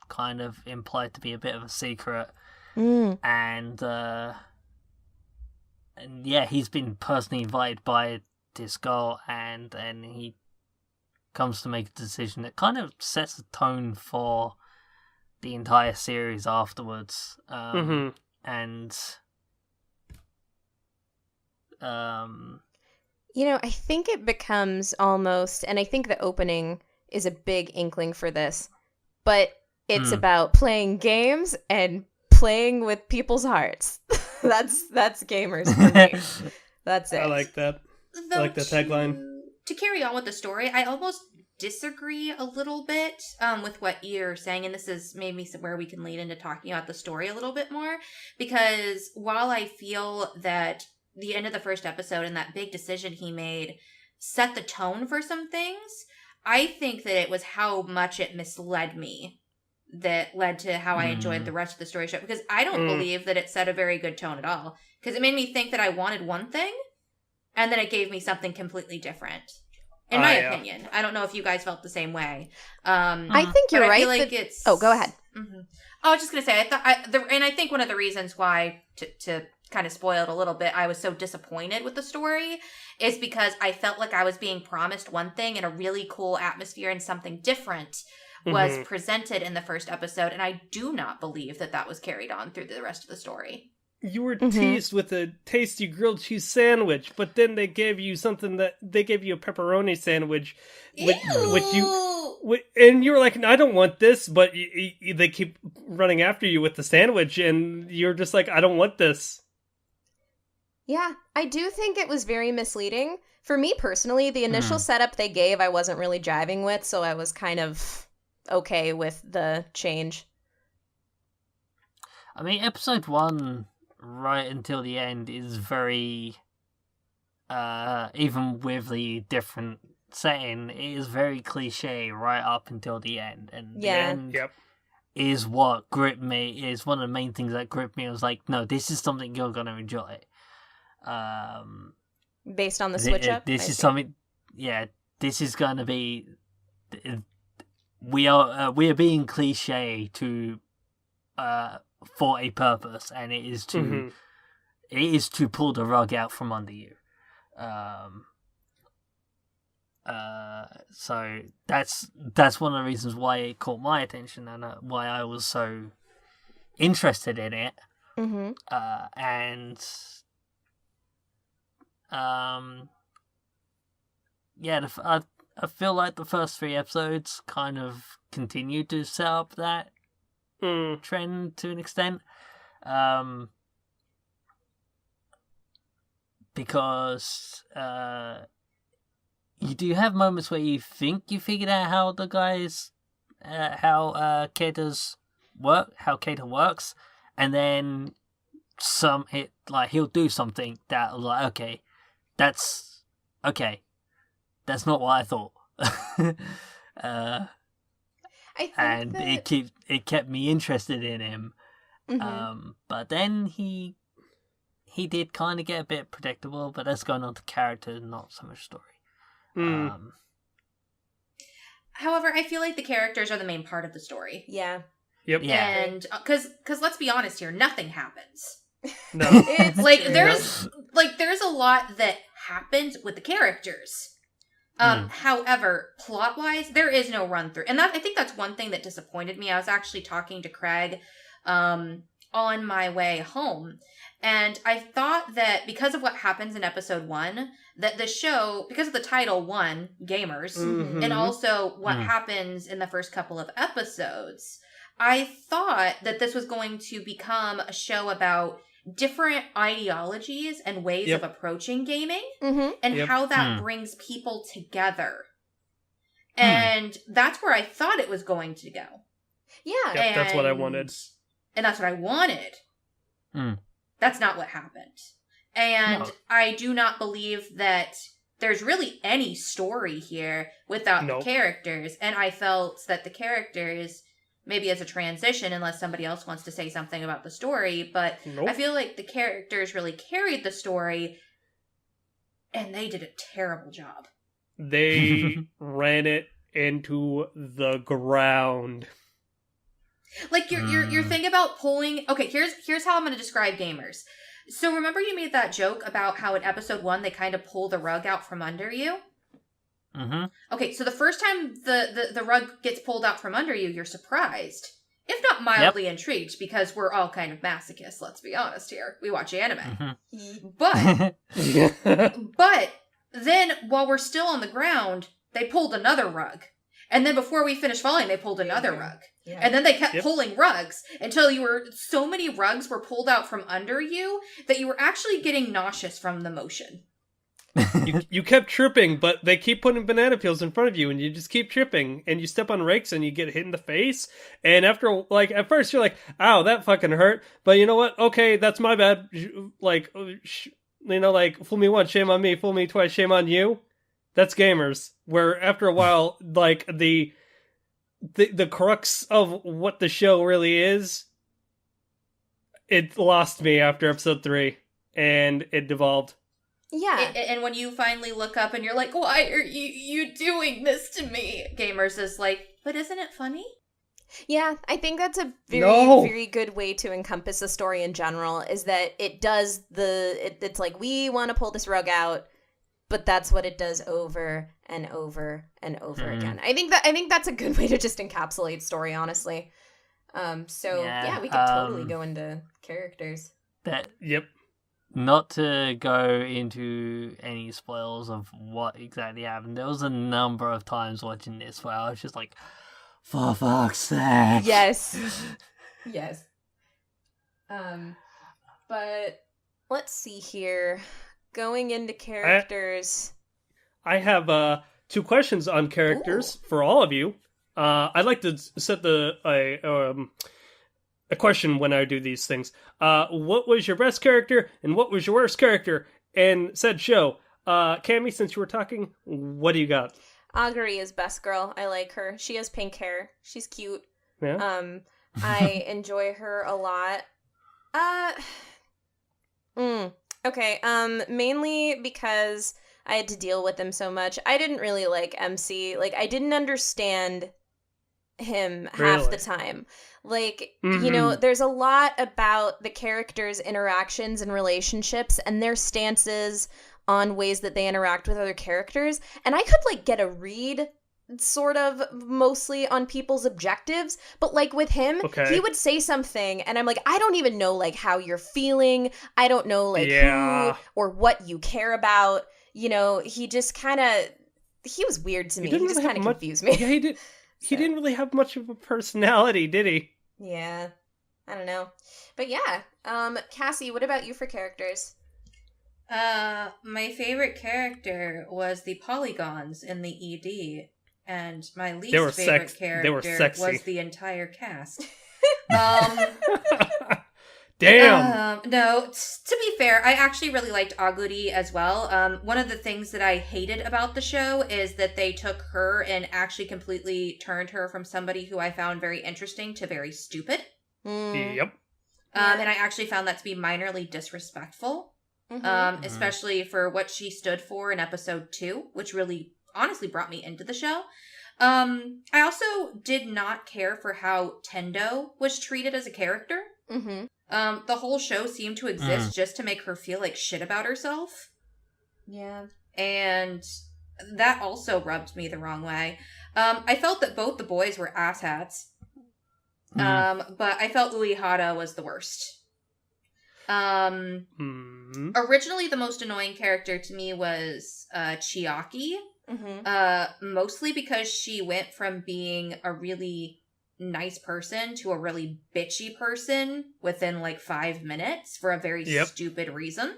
kind of implied to be a bit of a secret. And yeah, he's been personally invited by this girl, and then he comes to make a decision that kind of sets the tone for the entire series afterwards. And I think it becomes almost, and I think the opening is a big inkling for this, but it's about playing games and playing with people's hearts. That's gamers for me. That's it. I like that. I like the tagline. To carry on with the story, I almost disagree a little bit with what you're saying, and this is maybe where we can lead into talking about the story a little bit more, because while I feel that the end of the first episode and that big decision he made set the tone for some things. I think that it was how much it misled me that led to how I enjoyed the rest of the story show, because I don't believe that it set a very good tone at all, because it made me think that I wanted one thing and then it gave me something completely different. In my opinion. I don't know if you guys felt the same way. I think you're right. I feel like it's... Oh, go ahead. Mm-hmm. I was just going to say, and I think one of the reasons why, to kind of spoil it a little bit, I was so disappointed with the story is because I felt like I was being promised one thing and a really cool atmosphere and something different was presented in the first episode, and I do not believe that was carried on through the rest of the story. You were teased with a tasty grilled cheese sandwich, but then they gave you a pepperoni sandwich, and you were like, I don't want this, but they keep running after you with the sandwich, and you're just like, I don't want this. Yeah, I do think it was very misleading. For me personally, the initial setup they gave, I wasn't really jiving with, so I was kind of okay with the change. I mean, episode 1... right until the end is very even with the different setting, it is very cliche right up until the end, and the end is what gripped me, is one of the main things that gripped me. I was like, no, this is something you're gonna enjoy, based on the switch up. This is something, this is gonna be, we are being cliche to for a purpose, and it is to pull the rug out from under you. So that's one of the reasons why it caught my attention and why I was so interested in it. I feel like the first 3 episodes kind of continue to set up that trend to an extent, because you do have moments where you think you figured out how the guys, how Keita works, and then he'll do something that okay, that's not what I thought. And it kept me interested in him, but then he did kind of get a bit predictable. But that's going on to character, not so much story. However, I feel like the characters are the main part of the story. Yeah. Yep. Yeah. And because let's be honest here, nothing happens. No. It's like there's a lot that happens with the characters. However, plot-wise, there is no run-through. And I think that's one thing that disappointed me. I was actually talking to Craig on my way home. And I thought that because of what happens in episode 1, that the show, because of the title 1, Gamers, and also what happens in the first couple of episodes, I thought that this was going to become a show about different ideologies and ways of approaching gaming and how that brings people together. And that's where I thought it was going to go. Yeah. Yep, that's what I wanted. And that's what I wanted. That's not what happened. And I do not believe that there's really any story here without the characters. And I felt that the characters, maybe as a transition, unless somebody else wants to say something about the story, but I feel like the characters really carried the story, and they did a terrible job. They ran it into the ground. Like your thing about pulling. Okay, here's how I'm going to describe Gamers. So remember you made that joke about how in episode 1 they kind of pull the rug out from under you? Okay, so the first time the rug gets pulled out from under you, you're surprised. If not mildly intrigued, because we're all kind of masochists, let's be honest here. We watch anime. But then, while we're still on the ground, they pulled another rug. And then before we finished falling, they pulled another rug. Yeah. And then they kept pulling rugs until so many rugs were pulled out from under you that you were actually getting nauseous from the motion. You kept tripping, but they keep putting banana peels in front of you, and you just keep tripping, and you step on rakes, and you get hit in the face. And after, at first you're like, "Ow, that fucking hurt." But you know what? Okay, that's my bad. like, fool me once, shame on me, fool me twice, shame on you. That's gamers. Where after a while, like, the crux of what the show really is, it lost me after episode 3, and it devolved. Yeah. And when you finally look up and you're like, why are you doing this to me? Gamers is like, but isn't it funny? Yeah, I think that's a very good way to encompass the story in general, is that it does it's like, we want to pull this rug out, but that's what it does over and over and over again. I think that's a good way to just encapsulate story, honestly. So we could totally go into characters. Yep. Not to go into any spoils of what exactly happened, there was a number of times watching this where I was just like, for fuck's sake. Yes. Yes. But let's see here. Going into characters. I have 2 questions on characters for all of you. I'd like to set a question when I do these things. What was your best character and what was your worst character in said show? Cammy, since you were talking, what do you got? Augury is best girl. I like her. She has pink hair. She's cute. Yeah. I enjoy her a lot. Okay. Mainly because I had to deal with him so much. I didn't really like MC. Like, I didn't understand him half the time. Like, you know, there's a lot about the characters' interactions and relationships and their stances on ways that they interact with other characters, and I could, like, get a read, sort of, mostly on people's objectives, but, like, with him, he would say something, and I'm like, I don't even know, like, how you're feeling, I don't know, like, who or what you care about, you know, he just kind of, he was weird to me, he just kind of confused me. Yeah, he did. He didn't really have much of a personality, did he? Yeah, I don't know. But yeah, Cassie, what about you for characters? My favorite character was the polygons in the ED, and my least favorite character was the entire cast. Damn. No, to be fair, I actually really liked Aguri as well. One of the things that I hated about the show is that they took her and actually completely turned her from somebody who I found very interesting to very stupid. Yep. And I actually found that to be minorly disrespectful. Especially for what she stood for in episode 2, which really honestly brought me into the show. I also did not care for how Tendo was treated as a character. The whole show seemed to exist just to make her feel like shit about herself. Yeah. And that also rubbed me the wrong way. I felt that both the boys were asshats. But I felt Uehara was the worst. Originally, the most annoying character to me was Chiaki. Mostly because she went from being a really nice person to a really bitchy person within like 5 minutes for a very stupid reason.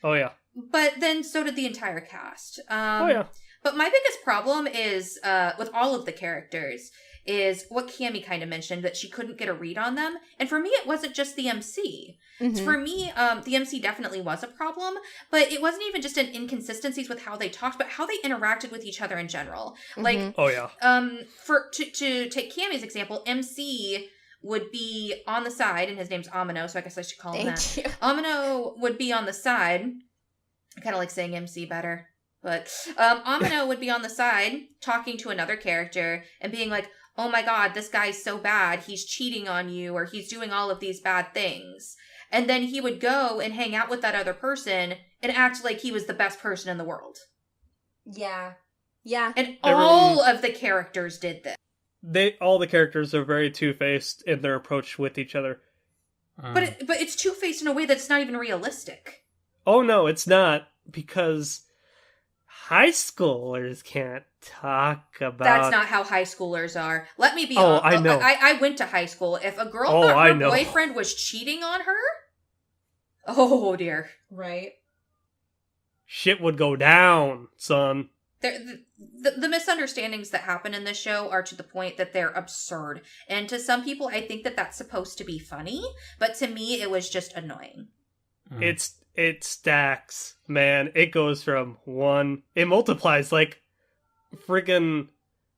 Oh, yeah. But then so did the entire cast. But my biggest problem is with all of the characters is what Cammy kind of mentioned, that she couldn't get a read on them. And for me, it wasn't just the MC. For me, the MC definitely was a problem, but it wasn't even just an inconsistencies with how they talked, but how they interacted with each other in general. Like, to take Cammy's example, MC would be on the side, and his name's Amino, so I guess I should call him that. Thank you. Amino would be on the side. I kind of like saying MC better. But Amino would be on the side talking to another character and being like, oh my god, this guy's so bad, he's cheating on you, or he's doing all of these bad things. And then he would go and hang out with that other person and act like he was the best person in the world. Yeah. Yeah. And all of the characters did this. All the characters are very two-faced in their approach with each other. But it's two-faced in a way that's not even realistic. Oh no, it's not, because high schoolers can't talk about... That's not how high schoolers are. Let me be honest. I know. I went to high school. If a girl thought her boyfriend was cheating on her, oh dear. Right. Shit would go down, son. The misunderstandings that happen in this show are to the point that they're absurd. And to some people, I think that that's supposed to be funny. But to me, it was just annoying. It stacks, man. It goes from 1. It multiplies like friggin'.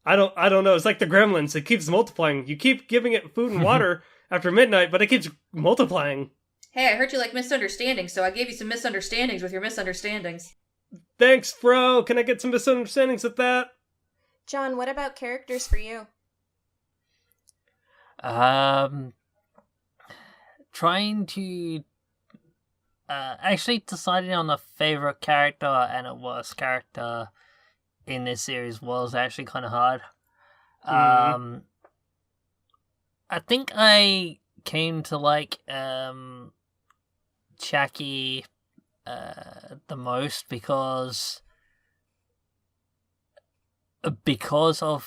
I don't know. It's like the Gremlins. It keeps multiplying. You keep giving it food and water after midnight, but it keeps multiplying. Hey, I heard you like misunderstandings, so I gave you some misunderstandings with your misunderstandings. Thanks, bro. Can I get some misunderstandings with that? John, what about characters for you? Trying to actually deciding on a favorite character and a worst character in this series was actually kind of hard. I think I came to like Chucky the most because of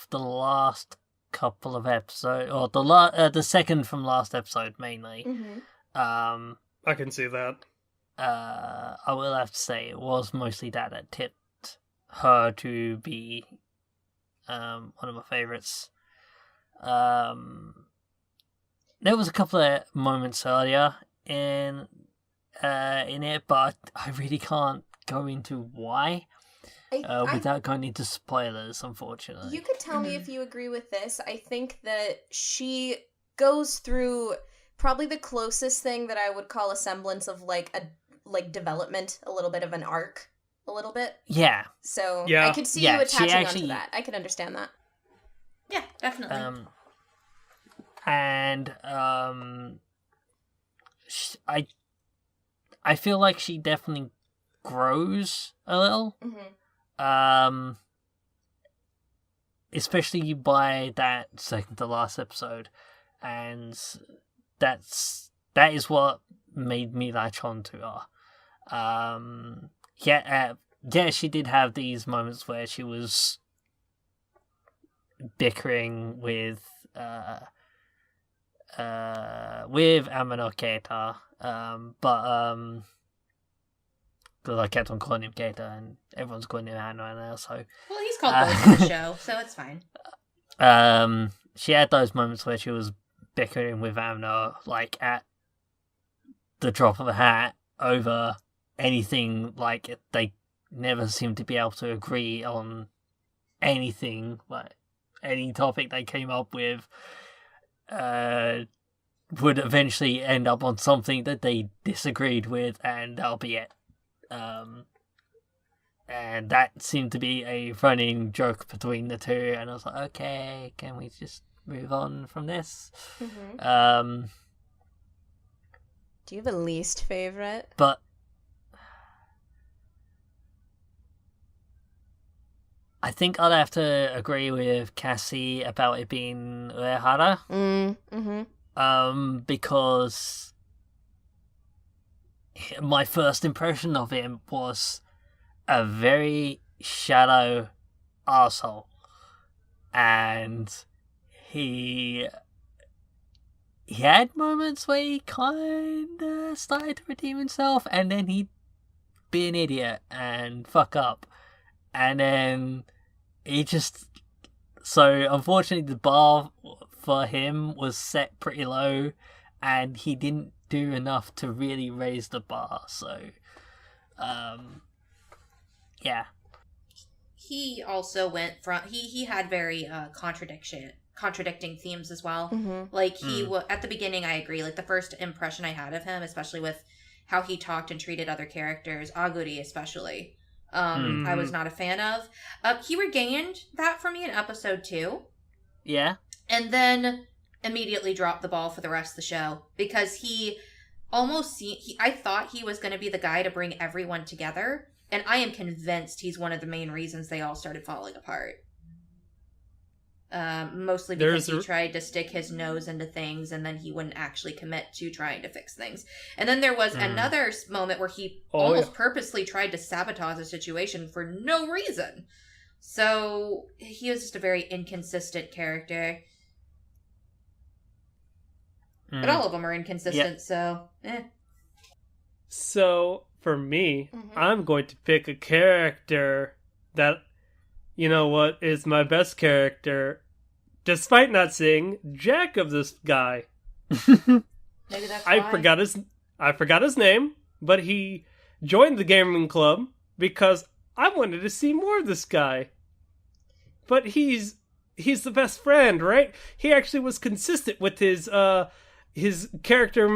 the last couple of episodes, or the second from last episode mainly. Mm-hmm. I can see that. I will have to say it was mostly that tipped her to be one of my favorites. There was a couple of moments earlier in it, but I really can't go into why without going into spoilers, unfortunately. You could tell me if you agree with this. I think that she goes through probably the closest thing that I would call a semblance of like development, a little bit of an arc, a little bit. Yeah. So yeah. I could see you attaching onto that. I could understand that. Yeah, definitely. I feel like she definitely grows a little. Mm-hmm. Especially by that second to last episode, and that is what made me latch on to her. She did have these moments where she was bickering with Amano Keita, but because I kept on calling him Keita and everyone's calling him Amano now, so Well, he's called both in the show, so it's fine. She had those moments where she was bickering with Amano, like at the drop of a hat over anything. Like they never seemed to be able to agree on anything. Like any topic they came up with would eventually end up on something that they disagreed with, and that'll be it. And that seemed to be a running joke between the two, and I was like, okay, can we just move on from this? Mm-hmm. Do you have a least favorite? But I think I'd have to agree with Cassie about it being Uehara. Mm-hmm. Because my first impression of him was a very shallow arsehole. And he had moments where he kind of started to redeem himself, and then he'd be an idiot and fuck up. And then he just... So, unfortunately, the bar for him was set pretty low, and he didn't do enough to really raise the bar, so... yeah. He also went from... He had very contradicting themes as well. Mm-hmm. Like, at the beginning, I agree. Like, the first impression I had of him, especially with how he talked and treated other characters, Aguri especially, I was not a fan of. He regained that for me in episode 2. Yeah. And then immediately dropped the ball for the rest of the show. Because he almost... I thought he was going to be the guy to bring everyone together. And I am convinced he's one of the main reasons they all started falling apart. Mostly because he tried to stick his nose into things, and then he wouldn't actually commit to trying to fix things. And then there was another moment where he almost purposely tried to sabotage the situation for no reason. So he was just a very inconsistent character. But all of them are inconsistent, so So, for me, I'm going to pick a character that, you know what, is my best character, despite not seeing jack of this guy. Maybe that's why. I forgot his name, but he joined the gaming club because I wanted to see more of this guy. But he's the best friend, right? He actually was consistent with his character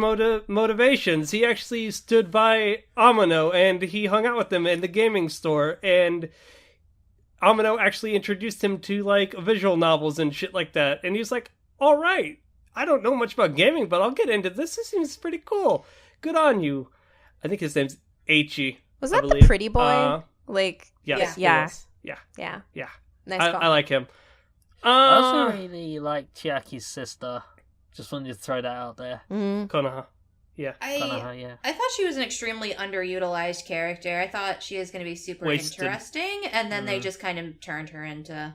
motivations. He actually stood by Amano and he hung out with him in the gaming store, and Amano actually introduced him to like visual novels and shit like that. And he's like, all right, I don't know much about gaming, but I'll get into this. This seems pretty cool. Good on you. I think his name's Aichi. Was that the pretty boy? Yes, yeah. Yeah. Nice call. I like him. I also really like Chiaki's sister. Just wanted to throw that out there. Konoha. Yeah. Konoha, yeah. I thought she was an extremely underutilized character. I thought she was going to be super interesting, and then they just kind of turned her into...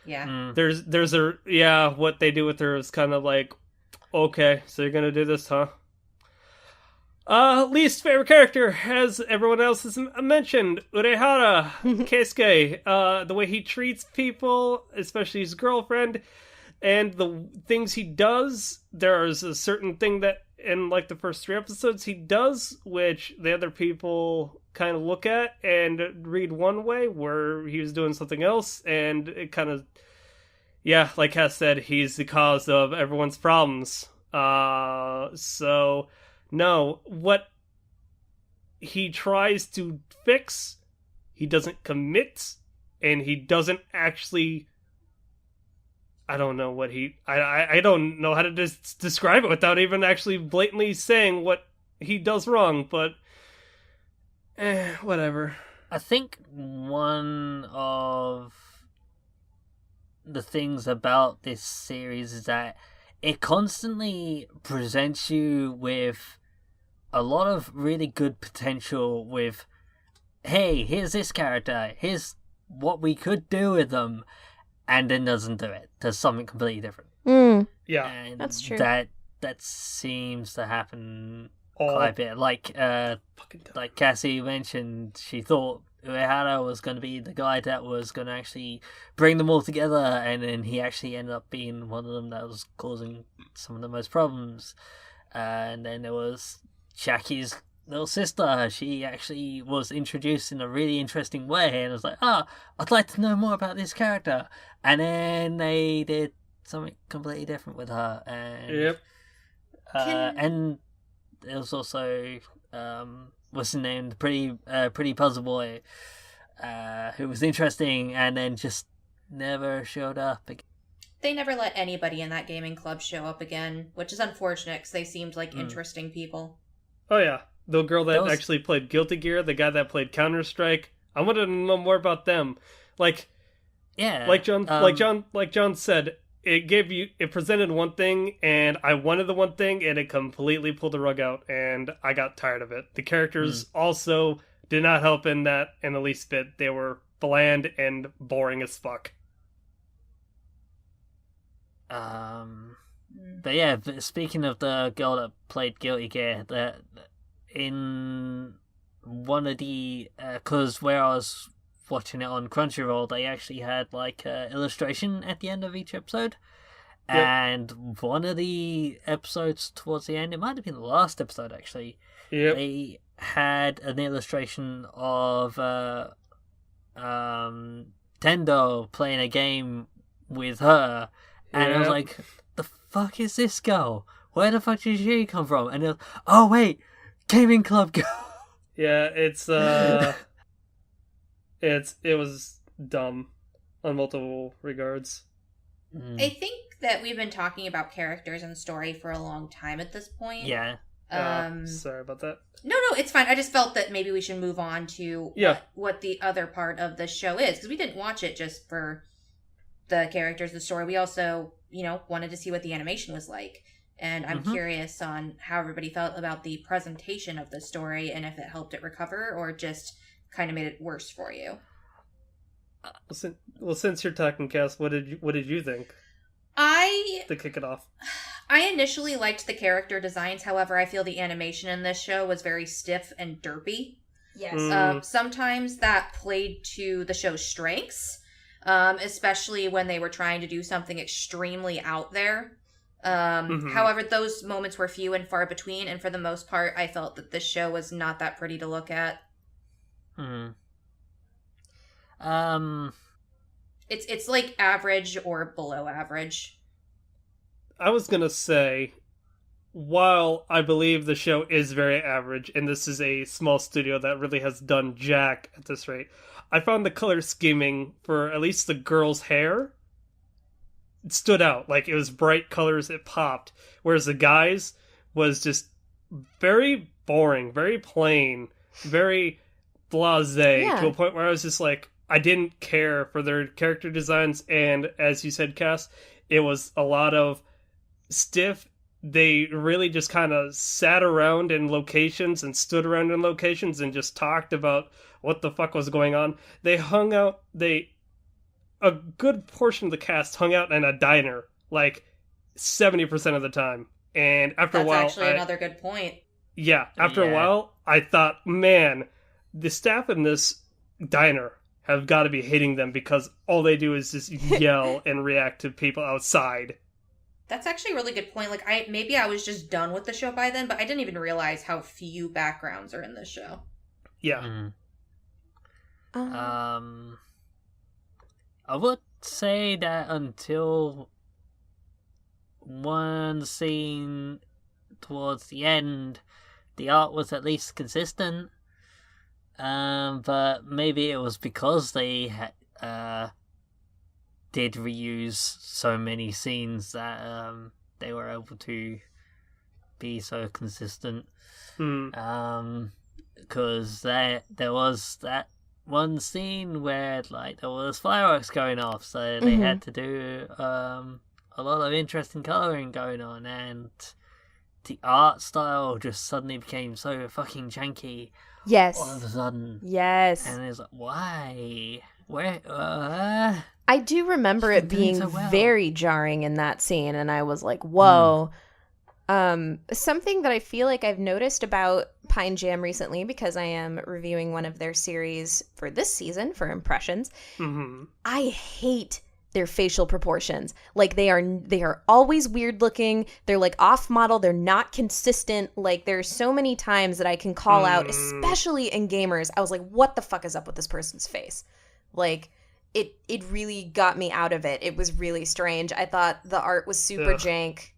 Yeah. There's what they do with her is kind of like, okay, so you're going to do this, huh? Least favorite character, as everyone else has mentioned, Urehara, Keisuke. The way he treats people, especially his girlfriend, and the things he does. There's a certain thing that in like the first 3 episodes he does, which the other people kind of look at and read one way, where he was doing something else, and it kind of, like Cass said, he's the cause of everyone's problems. So... No, what he tries to fix, he doesn't commit, and he doesn't actually... I don't know what he... I don't know how to describe it without even actually blatantly saying what he does wrong, but... whatever. I think one of the things about this series is that it constantly presents you with a lot of really good potential with, hey, here's this character, here's what we could do with them, and then doesn't do it. Does something completely different. Yeah, and that's true. That seems to happen quite a bit. Like Cassie mentioned, she thought Uehara was going to be the guy that was going to actually bring them all together, and then he actually ended up being one of them that was causing some of the most problems. And then there was Shaki's little sister. She actually was introduced in a really interesting way, and I was like, I'd like to know more about this character. And then they did something completely different with her. And, and there was also what's his name, the pretty puzzle boy, who was interesting, and then just never showed up again. They never let anybody in that gaming club show up again, which is unfortunate because they seemed like interesting people. Oh yeah, the girl that actually played Guilty Gear, the guy that played Counter-Strike. I wanted to know more about them. Like John said, it presented one thing, and I wanted the one thing, and it completely pulled the rug out, and I got tired of it. The characters also did not help in that in the least bit. They were bland and boring as fuck. But yeah, speaking of the girl that played Guilty Gear, in one of the, because where I was watching it on Crunchyroll, they actually had like an illustration at the end of each episode. Yep. And one of the episodes towards the end, it might have been the last episode actually, they had an illustration of Tendo playing a game with her. And I was like, the fuck is this girl? Where the fuck did she come from? And it was, oh wait, gaming club girl. Yeah, it was dumb on multiple regards. I think that we've been talking about characters and story for a long time at this point. Yeah. Sorry about that. No, it's fine. I just felt that maybe we should move on to what the other part of the show is, because we didn't watch it just for the characters, the story. We also, wanted to see what the animation was like. And I'm curious on how everybody felt about the presentation of the story and if it helped it recover or just kind of made it worse for you. Well, since you're talking, Cass, what did you think? To kick it off. I initially liked the character designs. However, I feel the animation in this show was very stiff and derpy. Yes. Sometimes that played to the show's strengths, especially when they were trying to do something extremely out there. However, those moments were few and far between, and for the most part, I felt that this show was not that pretty to look at. It's like average or below average. I was gonna say, while I believe the show is very average, and this is a small studio that really has done jack at this rate, I found the color scheming for at least the girl's hair stood out. Like, it was bright colors, it popped. Whereas the guys was just very boring, very plain, very blasé, to a point where I was just like, I didn't care for their character designs, and as you said, Cass, it was a lot of stiff. They really just kind of sat around in locations and stood around in locations and just talked about what the fuck was going on. They hung out, a good portion of the cast hung out in a diner, like 70% of the time. And after a while... That's actually another good point. Yeah, after a while, I thought, man, the staff in this diner have got to be hating them because all they do is just yell and react to people outside. That's actually a really good point. Like, maybe I was just done with the show by then, but I didn't even realize how few backgrounds are in this show. Yeah. I would say that until one scene towards the end, the art was at least consistent. But maybe it was because they did reuse so many scenes that they were able to be so consistent. Because there was that one scene where like there was fireworks going off, so they had to do a lot of interesting coloring going on, and the art style just suddenly became so fucking janky. Yes. All of a sudden. Yes. And it's like, why? Where? I do remember it being so well. very jarring in that scene, and I was like, whoa. Something that I feel like I've noticed about Pine Jam recently, because I am reviewing one of their series for this season for Impressions, I hate their facial proportions. Like, they are always weird looking. They're like off model. They're not consistent. Like, there's so many times that I can call out, especially in gamers. I was like, what the fuck is up with this person's face? Like, it really got me out of it. It was really strange. I thought the art was super jank.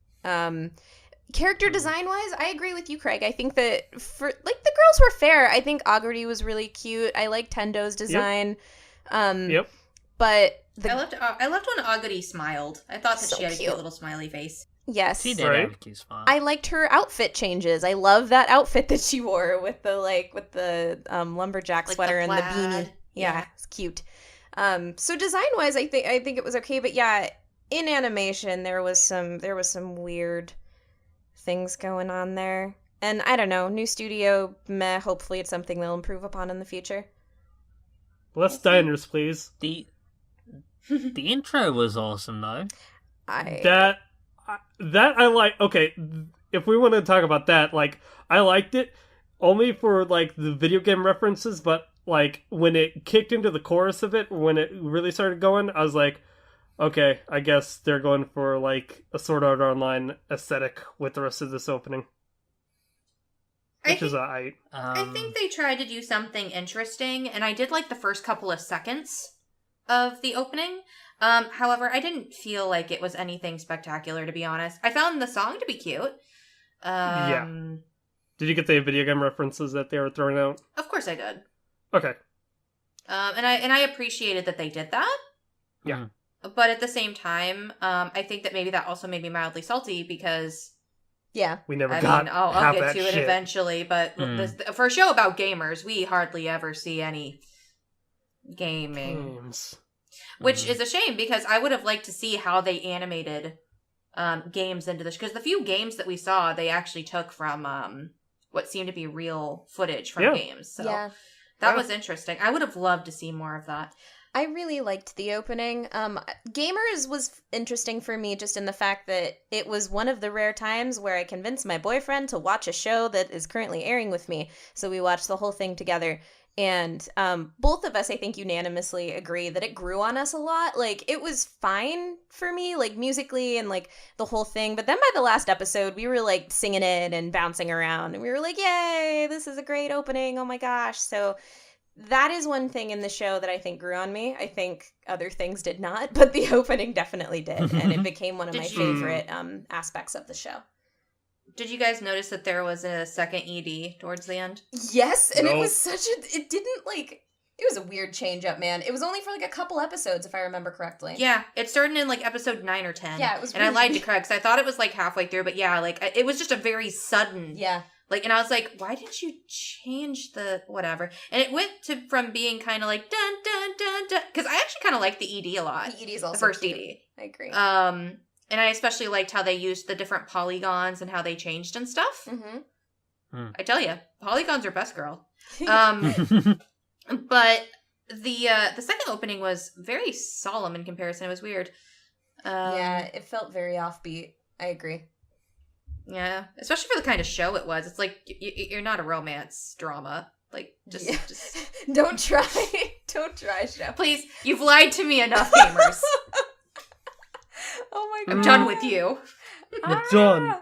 Character design wise, I agree with you, Craig. I think that for like the girls were fair. I think Aguri was really cute. I like Tendo's design. But I loved when Aguri smiled. I thought that So she had a cute. cute little smiley face. yes, She did Right. have a cute smile. I liked her outfit changes. I love that outfit that she wore with the lumberjack Like sweater the and the plaid. beanie. Yeah, it's cute. So design wise, I think it was okay. But yeah, in animation there was some weird things going on there. And I don't know, new studio, meh. Hopefully it's something they'll improve upon in the future. Less diners, please. The intro was awesome though. That I like. Okay, if we want to talk about that, like, I liked it only for like the video game references, but like when it kicked into the chorus of it, when it really started going, I was like, okay, I guess they're going for like a Sword Art Online aesthetic with the rest of this opening, which is I think they tried to do something interesting, and I did like the first couple of seconds of the opening. However, I didn't feel like it was anything spectacular, to be honest. I found the song to be cute. Yeah. Did you get the video game references that they were throwing out? Of course I did. Okay. And I appreciated that they did that. Yeah. But at the same time, I think that maybe that also made me mildly salty because Yeah. We never I got mean, half I'll get that to it shit. eventually, but for a show about gamers, we hardly ever see any gaming. Games. Which is a shame because I would have liked to see how they animated games into this. Because the few games that we saw, they actually took from what seemed to be real footage from games. So that was interesting. I would have loved to see more of that. I really liked the opening. Gamers was interesting for me just in the fact that it was one of the rare times where I convinced my boyfriend to watch a show that is currently airing with me. So we watched the whole thing together. And both of us, I think, unanimously agree that it grew on us a lot. Like, it was fine for me, like, musically and, like, the whole thing. But then by the last episode, we were, like, singing it and bouncing around. And we were like, yay, this is a great opening. Oh, my gosh. So that is one thing in the show that I think grew on me. I think other things did not, but the opening definitely did. And it became one of my favorite aspects of the show. Did you guys notice that there was a second ED towards the end? Yes, and it was it didn't, like, it was a weird change up, man. It was only for, like, a couple episodes, if I remember correctly. Yeah, it started in, like, episode 9 or 10. Yeah, it was And I lied to Craig, because I thought it was, like, halfway through, but yeah, like, it was just a very sudden... Yeah. Like, and I was like, why did you change the whatever? And it went from being kind of like dun dun dun dun, because I actually kind of liked the ED a lot. The ED is also the first cute. ED. I agree. And I especially liked how they used the different polygons and how they changed and stuff. Mm-hmm. I tell you, polygons are best, girl. But the second opening was very solemn in comparison. It was weird. Yeah, it felt very offbeat. I agree. Yeah, especially for the kind of show it was. It's like you're not a romance drama. Like, just don't try, don't try, show. Please, you've lied to me enough, gamers. Oh my god, I'm done with you. You're done.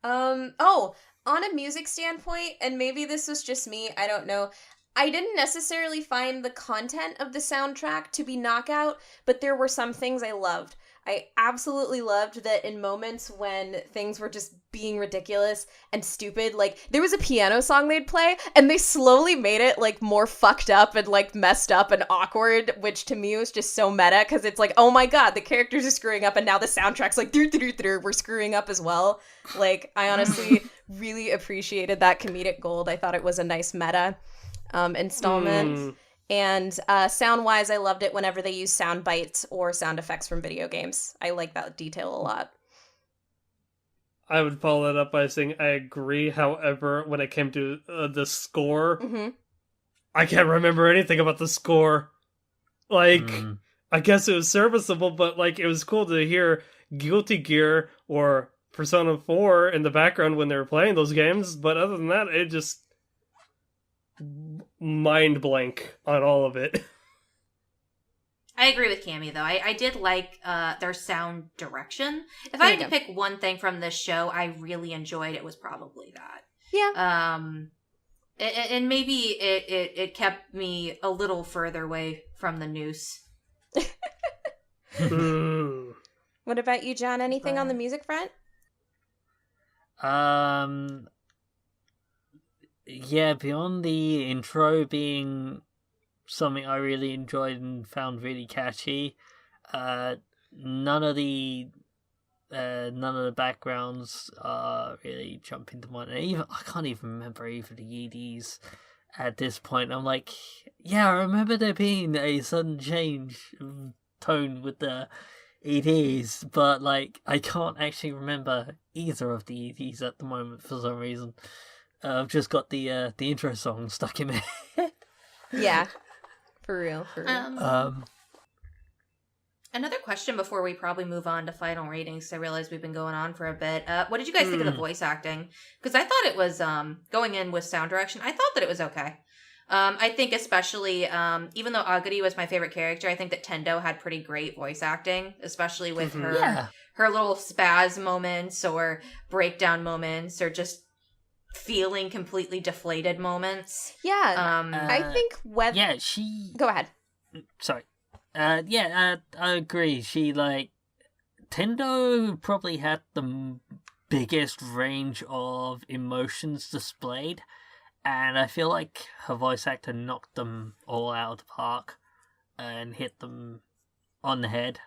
Oh, on a music standpoint, and maybe this was just me, I don't know. I didn't necessarily find the content of the soundtrack to be knockout, but there were some things I loved. I absolutely loved that in moments when things were just being ridiculous and stupid, like, there was a piano song they'd play, and they slowly made it, like, more fucked up and, like, messed up and awkward, which to me was just so meta, because it's like, oh my god, the characters are screwing up, and now the soundtrack's like, we're screwing up as well. Like, I honestly really appreciated that comedic gold. I thought it was a nice meta installment. And sound-wise, I loved it whenever they used sound bites or sound effects from video games. I like that detail a lot. I would follow that up by saying I agree. However, when it came to the score, I can't remember anything about the score. Like, I guess it was serviceable, but, like, it was cool to hear Guilty Gear or Persona 4 in the background when they were playing those games. But other than that, it just... mind blank on all of it. I agree with Cammie, though. I did like their sound direction. If I had to pick one thing from this show I really enjoyed, it was probably that. Yeah. And maybe it kept me a little further away from the noose. What about you, John? Anything on the music front? Yeah, beyond the intro being something I really enjoyed and found really catchy, none of the backgrounds really jump into mind. And I can't even remember either the EDs at this point. I'm like, yeah, I remember there being a sudden change of tone with the EDs, but, like, I can't actually remember either of the EDs at the moment for some reason. I've just got the intro song stuck in my head. Yeah, for real. Another question before we probably move on to final ratings. I realize we've been going on for a bit. What did you guys think of the voice acting? Because I thought it was, going in with sound direction, I thought that it was okay. I think especially, even though Aguri was my favorite character, I think that Tendo had pretty great voice acting, especially with her little spaz moments or breakdown moments or just feeling completely deflated moments. Yeah. I think whether... Yeah, she... Go ahead. Sorry. I agree. She, like... Tendo probably had the biggest range of emotions displayed, and I feel like her voice actor knocked them all out of the park and hit them on the head.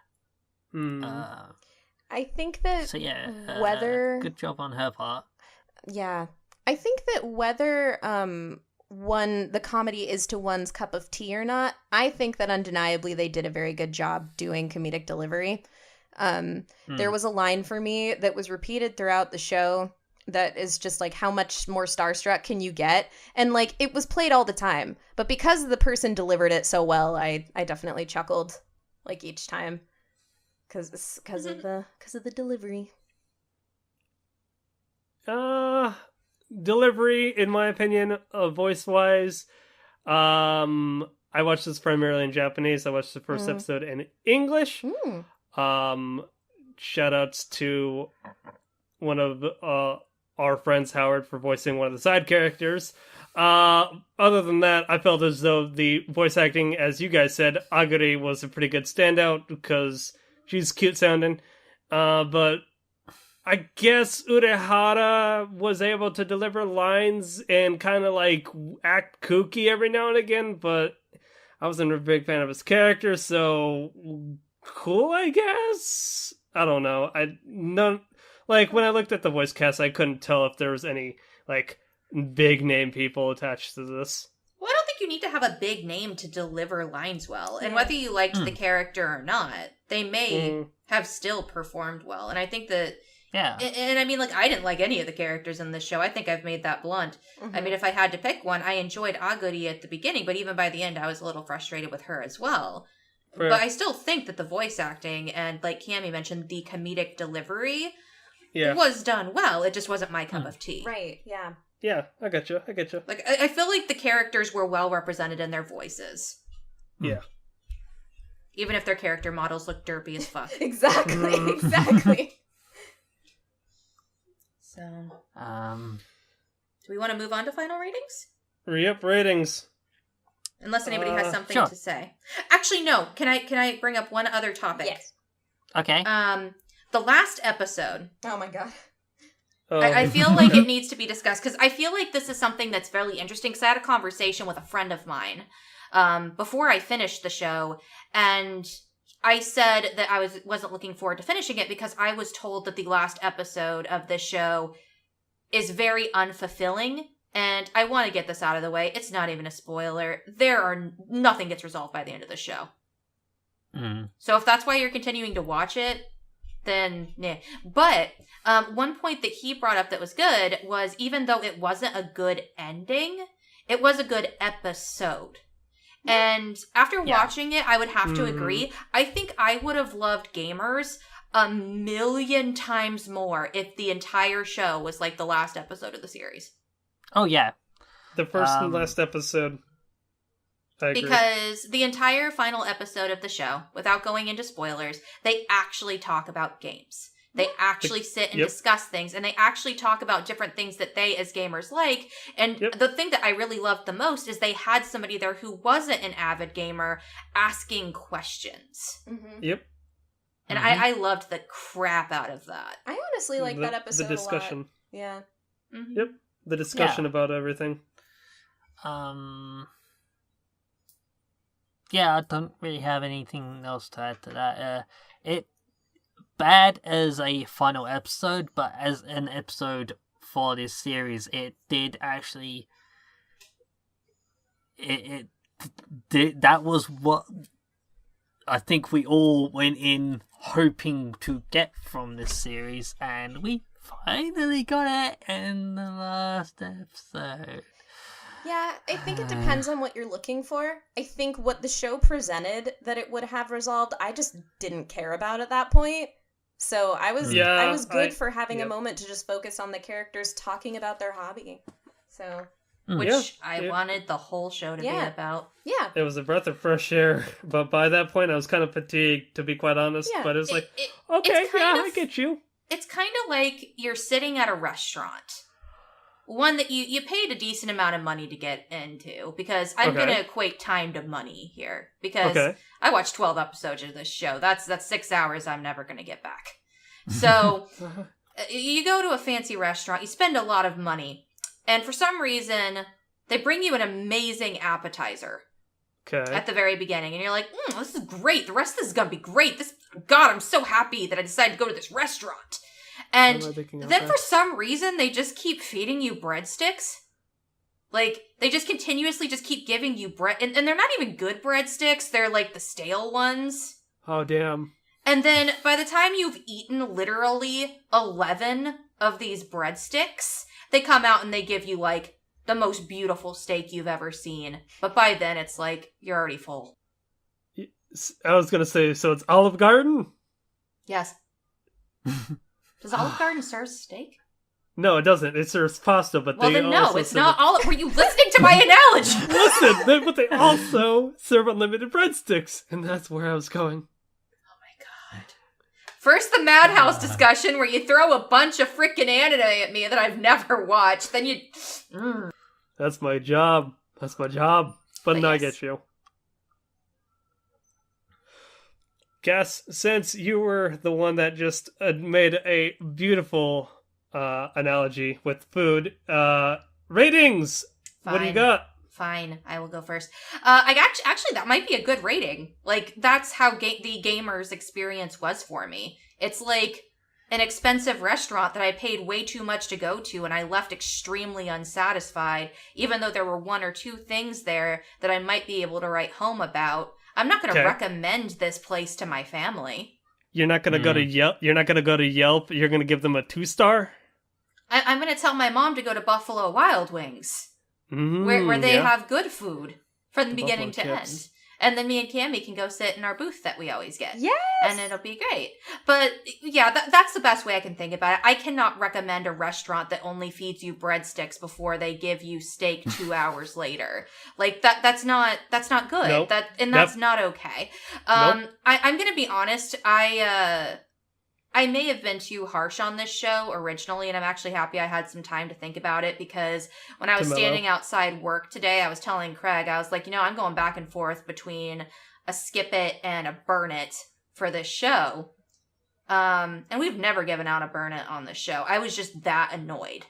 I think that... So yeah, whether... good job on her part. Yeah. I think that whether the comedy is to one's cup of tea or not, I think that undeniably they did a very good job doing comedic delivery. There was a line for me that was repeated throughout the show that is just like, how much more starstruck can you get? And like, it was played all the time, but because the person delivered it so well, I definitely chuckled like each time because of the delivery. Delivery, in my opinion, voice wise, I watched this primarily in Japanese. I watched the first episode in English. Shout outs to one of our friends, Howard, for voicing one of the side characters. Other than that, I felt as though the voice acting, as you guys said, Aguri was a pretty good standout because she's cute sounding. But I guess Urehara was able to deliver lines and kind of like act kooky every now and again, but I wasn't a big fan of his character, so cool, I guess? I don't know. When I looked at the voice cast, I couldn't tell if there was any, like, big name people attached to this. Well, I don't think you need to have a big name to deliver lines well. And whether you liked the character or not, they may have still performed well. And I think that... Yeah. And I mean, like, I didn't like any of the characters in this show. I think I've made that blunt. I mean, if I had to pick one, I enjoyed Aguri at the beginning, but even by the end, I was a little frustrated with her as well. Right. But I still think that the voice acting and, like Cammie mentioned, the comedic delivery was done well. It just wasn't my cup of tea. Right, yeah. Yeah, I get you. Like, I feel like the characters were well represented in their voices. Yeah. Even if their character models look derpy as fuck. Exactly. So, do we want to move on to final ratings? Re-up ratings. Unless anybody has something to say. Actually, no. Can I bring up one other topic? Yes. Okay. The last episode. Oh my god. I feel like it needs to be discussed because I feel like this is something that's fairly interesting because I had a conversation with a friend of mine before I finished the show, and I said that I wasn't looking forward to finishing it because I was told that the last episode of this show is very unfulfilling. And I want to get this out of the way. It's not even a spoiler. Nothing gets resolved by the end of the show. So if that's why you're continuing to watch it, then nah. But one point that he brought up that was good was even though it wasn't a good ending, it was a good episode. And after watching it, I would have to agree. I think I would have loved Gamers 1,000,000 times more if the entire show was like the last episode of the series. Oh, yeah. The first and last episode. I agree. Because the entire final episode of the show, without going into spoilers, they actually talk about games. They actually sit and discuss things, and they actually talk about different things that they as gamers like. And the thing that I really loved the most is they had somebody there who wasn't an avid gamer asking questions. Yep. And I loved the crap out of that. I honestly like that episode the discussion. a lot. Yeah. Yep. The discussion about everything. Yeah, I don't really have anything else to add to that. It bad as a final episode, but as an episode for this series, it did actually. It did. That was what I think we all went in hoping to get from this series, and we finally got it in the last episode. Yeah, I think it depends on what you're looking for. I think what the show presented that it would have resolved, I just didn't care about at that point. So I was good for having a moment to just focus on the characters talking about their hobby. So which I wanted the whole show to be about. Yeah. It was a breath of fresh air, but by that point I was kind of fatigued, to be quite honest. Yeah. But it's like, I get you. It's kind of like you're sitting at a restaurant. One that you paid a decent amount of money to get into, because I'm going to equate time to money here, because I watched 12 episodes of this show. That's 6 hours I'm never going to get back. So you go to a fancy restaurant, you spend a lot of money, and for some reason, they bring you an amazing appetizer at the very beginning, and you're like, this is great. The rest of this is going to be great. God, I'm so happy that I decided to go to this restaurant. And then for some reason, they just keep feeding you breadsticks. Like, they just continuously just keep giving you bread. And they're not even good breadsticks. They're like the stale ones. Oh, damn. And then by the time you've eaten literally 11 of these breadsticks. They come out and they give you, like, the most beautiful steak you've ever seen. But by then, it's like, you're already full. I was going to say, so it's Olive Garden? Yes. Does Olive Garden serve steak? No, it doesn't. It serves pasta, but Well, they then no, also it's serve not Olive. Were you listening to my analogy? Listen, but they also serve unlimited breadsticks, and that's where I was going. First, the Madhouse discussion where you throw a bunch of freaking anime at me that I've never watched. Then you... That's my job. That's my job. But now I get you. Cass, since you were the one that just made a beautiful analogy with food, ratings! Fine. What do you got? Fine, I will go first. Actually, that might be a good rating. Like, that's how the gamer's experience was for me. It's like an expensive restaurant that I paid way too much to go to, and I left extremely unsatisfied, even though there were one or two things there that I might be able to write home about. I'm not going to recommend this place to my family. You're not going to go to Yelp? You're not going to go to Yelp? You're going to give them a 2-star? I'm going to tell my mom to go to Buffalo Wild Wings. Where they have good food from the beginning to end. And then me and Cammie can go sit in our booth that we always get. Yes! And it'll be great. But yeah, that's the best way I can think about it. I cannot recommend a restaurant that only feeds you breadsticks before they give you steak 2 hours later. Like that's not good. Nope. That's not okay. Nope. I'm gonna be honest, I may have been too harsh on this show originally, and I'm actually happy I had some time to think about it, because when I was standing outside work today, I was telling Craig, I was like, I'm going back and forth between a skip it and a burn it for this show. And we've never given out a burn it on this show. I was just that annoyed.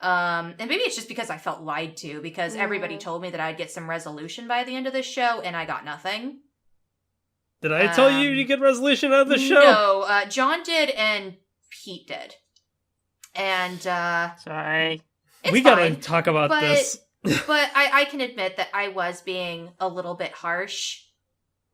And maybe it's just because I felt lied to, because everybody told me that I'd get some resolution by the end of this show, and I got nothing. Did I tell you you get resolution out of the show? No, John did and Pete did. And, Sorry. We gotta talk about this. But I can admit that I was being a little bit harsh,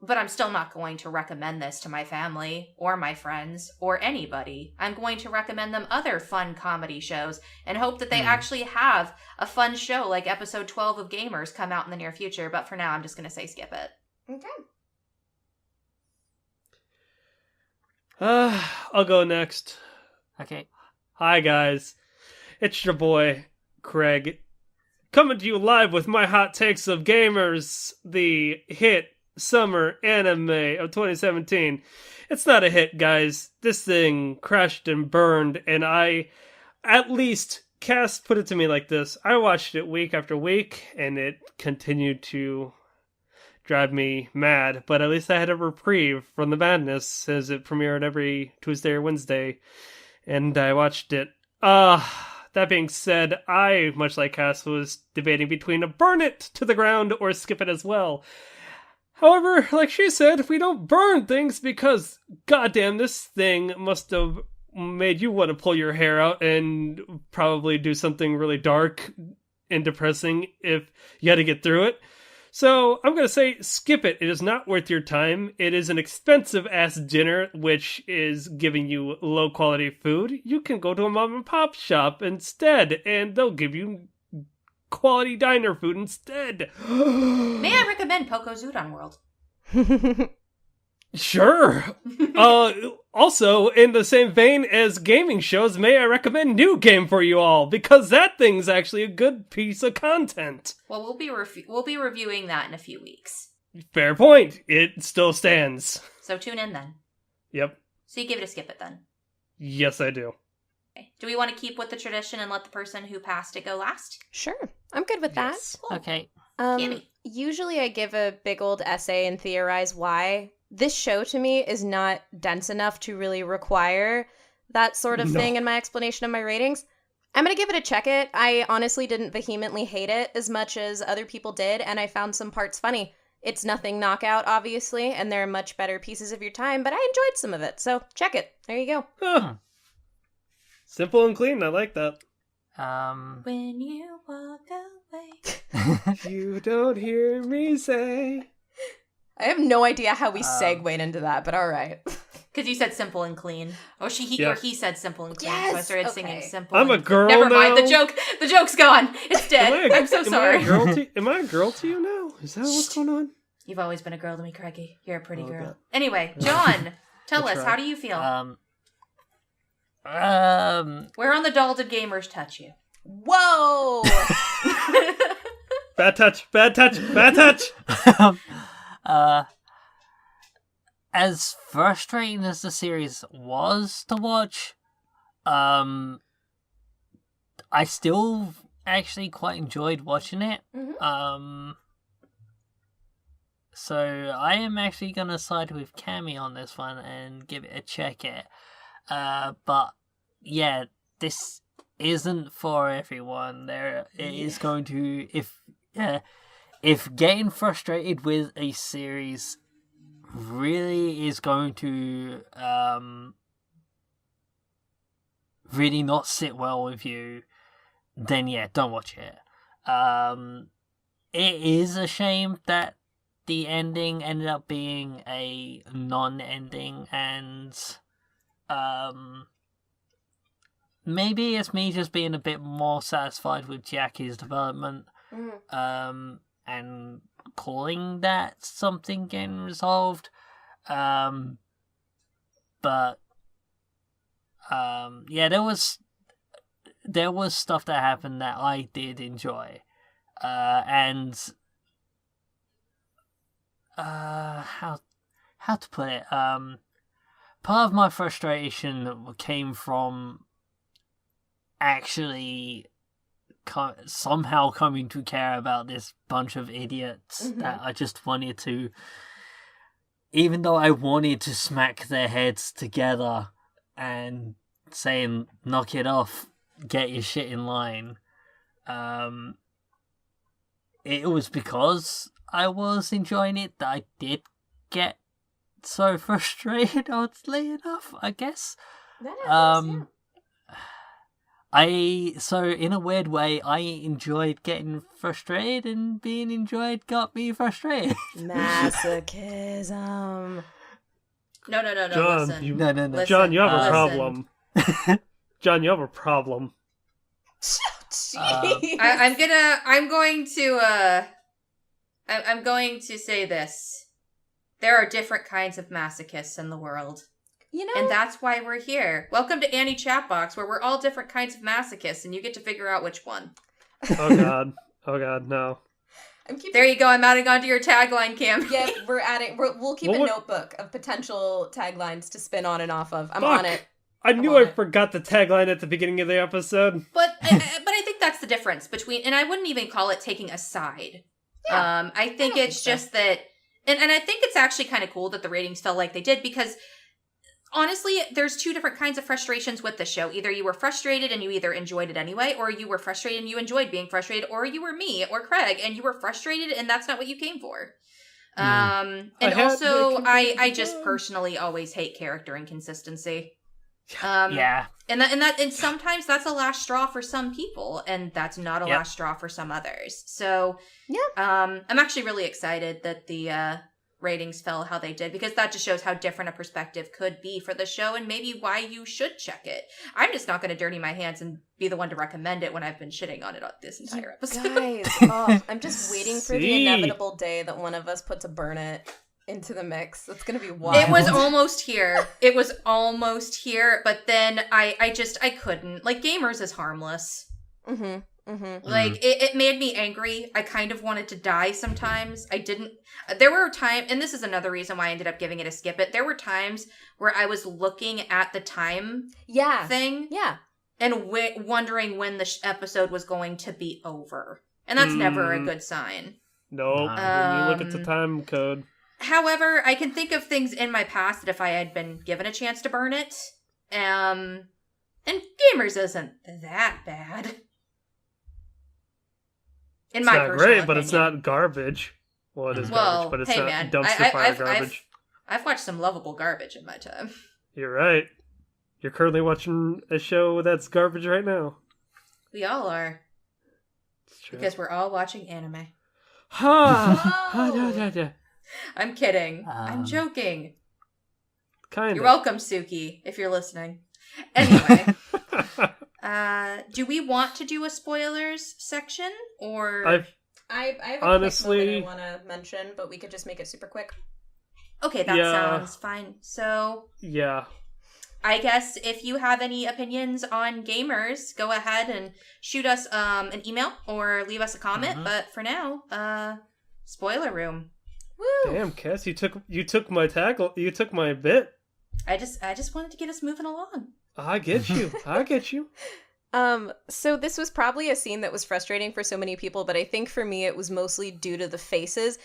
but I'm still not going to recommend this to my family or my friends or anybody. I'm going to recommend them other fun comedy shows and hope that they actually have a fun show like episode 12 of Gamers come out in the near future. But for now, I'm just going to say skip it. Okay. I'll go next. Okay. Hi, guys. It's your boy, Craig, coming to you live with my hot takes of Gamers, the hit summer anime of 2017. It's not a hit, guys. This thing crashed and burned, and Cass put it to me like this. I watched it week after week, and it continued to drive me mad, but at least I had a reprieve from the madness as it premiered every Tuesday or Wednesday, and I watched it. That being said, I, much like Cass, was debating between a burn it to the ground or skip it as well. However, like she said, we don't burn things because, goddamn, this thing must have made you want to pull your hair out and probably do something really dark and depressing if you had to get through it. So, I'm going to say skip it. It is not worth your time. It is an expensive-ass dinner, which is giving you low-quality food. You can go to a mom-and-pop shop instead, and they'll give you quality diner food instead. May I recommend Pokozudon World? Sure. Also, in the same vein as gaming shows, may I recommend New Game for you all, because that thing's actually a good piece of content. Well, we'll be reviewing that in a few weeks. Fair point. It still stands. So tune in then. Yep. So you give it a skip it then. Yes, I do. Okay. Do we want to keep with the tradition and let the person who passed it go last? Sure. I'm good with that. Yes. Cool. Okay. Kimmy. Usually I give a big old essay and theorize why. This show to me is not dense enough to really require that sort of thing in my explanation of my ratings. I'm going to give it a check it. I honestly didn't vehemently hate it as much as other people did, and I found some parts funny. It's nothing knockout, obviously, and there are much better pieces of your time, but I enjoyed some of it, so check it. There you go. Huh. Simple and clean. I like that. When you walk away. You don't hear me say. I have no idea how we segued into that, but all right. Because you said simple and clean. Or he said simple and clean, so I Yes! started Okay. singing simple. I'm a and girl Never mind, now. the joke's gone. It's dead. I'm so sorry. Am I a girl to you now? Is that what's going on? You've always been a girl to me, Craigie. You're a pretty Oh, girl. God. Anyway, John, tell That's us, right. how do you feel? Um, Where on the doll did gamers touch you? Whoa! Bad touch. Bad touch. Bad touch. as frustrating as the series was to watch, I still actually quite enjoyed watching it. Mhm. So I am actually gonna side with Cammy on this one and give it a check it. But yeah, this isn't for everyone. It is going to if getting frustrated with a series really is going to really not sit well with you, then yeah, don't watch it. It is a shame that the ending ended up being a non-ending, and maybe it's me just being a bit more satisfied with Jackie's development, and calling that something getting resolved. But yeah, there was stuff that happened that I did enjoy, and how to put it, part of my frustration came from actually somehow coming to care about this bunch of idiots that I just wanted to, even though I wanted to smack their heads together and saying, knock it off, get your shit in line. It was because I was enjoying it that I did get so frustrated, oddly enough, I guess. That happens, So in a weird way, I enjoyed getting frustrated, and being enjoyed got me frustrated. Masochism. No, John, listen. No. Listen, John, you have a listen. problem. John, you have a problem. Jeez. I'm going to say this. There are different kinds of masochists in the world. You know, And that's why we're here. Welcome to Annie Chatbox, where we're all different kinds of masochists, and you get to figure out which one. Oh God. Oh God, no. I'm keeping. There you go. I'm adding on to your tagline, Cam. Yeah, we'll keep Well, a what- notebook of potential taglines to spin on and off of. I'm Fuck. on it. I knew on I it. forgot the tagline at the beginning of the episode. But I think that's the difference between, and I wouldn't even call it taking a side. Yeah, I think don't it's think so. just that, and I think it's actually kind of cool that the ratings fell like they did, because honestly, there's two different kinds of frustrations with the show. Either you were frustrated and you either enjoyed it anyway, or you were frustrated and you enjoyed being frustrated, or you were me or Craig and you were frustrated and that's not what you came for. And also, I just personally always hate character inconsistency. Yeah. And sometimes that's a last straw for some people, and that's not a Yep. last straw for some others. So, Yeah. I'm actually really excited that the ratings fell how they did, because that just shows how different a perspective could be for the show, and maybe why you should check it. I'm just not going to dirty my hands and be the one to recommend it when I've been shitting on it this entire episode. Guys, I'm just waiting for the See. inevitable day that one of us puts a burn it into the mix. It's gonna be wild. It was almost here. But then I couldn't. Like, gamers is harmless. Like, it made me angry. I kind of wanted to die sometimes. I didn't. There were times, and this is another reason why I ended up giving it a skip it. There were times where I was looking at the time thing Yeah. and wondering when the episode was going to be over. And that's never a good sign. Nope. When you look at the time code. However, I can think of things in my past that if I had been given a chance to burn it, and gamers isn't that bad. In It's my not personal great, but it's opinion. not garbage. Well, it is Well, garbage, but it's hey not man, dumpster fire garbage. I've watched some lovable garbage in my time. You're right. You're currently watching a show that's garbage right now. We all are, It's true. because we're all watching anime. Ha! Whoa. I'm kidding. I'm Um, joking. Kind You're of. welcome, Suki, if you're listening. Anyway, do we want to do a spoilers section or? I have a honestly, quick moment I want to mention, but we could just make it super quick. Okay, that sounds fine. So, yeah. I guess if you have any opinions on gamers, go ahead and shoot us an email or leave us a comment. But for now, spoiler room. Woo! Damn, Cass, you took my tackle. You took my bit. I just wanted to get us moving along. I get you. I get you. So this was probably a scene that was frustrating for so many people, but I think for me it was mostly due to the faces.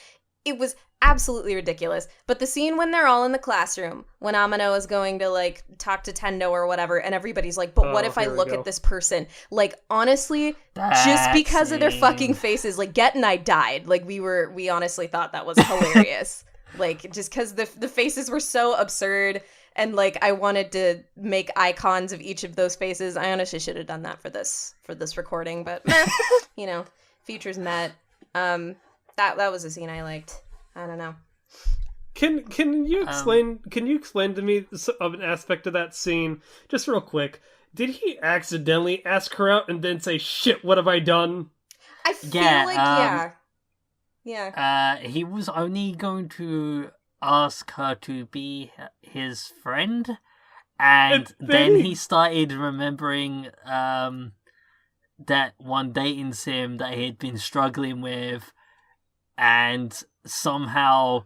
It was absolutely ridiculous. But the scene when they're all in the classroom, when Amano is going to, like, talk to Tendo or whatever, and everybody's like, but what if I look at this person? Like, honestly, just because of their fucking faces, like, Get and I died. Like, we honestly thought that was hilarious. Like, just because the faces were so absurd, and, like, I wanted to make icons of each of those faces. I honestly should have done that for this recording, but, you know, futures met. That was a scene I liked. I don't know. Can you explain? Can you explain to me of an aspect of that scene, just real quick? Did he accidentally ask her out and then say, "Shit, what have I done"? I feel yeah. He was only going to ask her to be his friend, and then he started remembering that one dating sim that he had been struggling with. And somehow,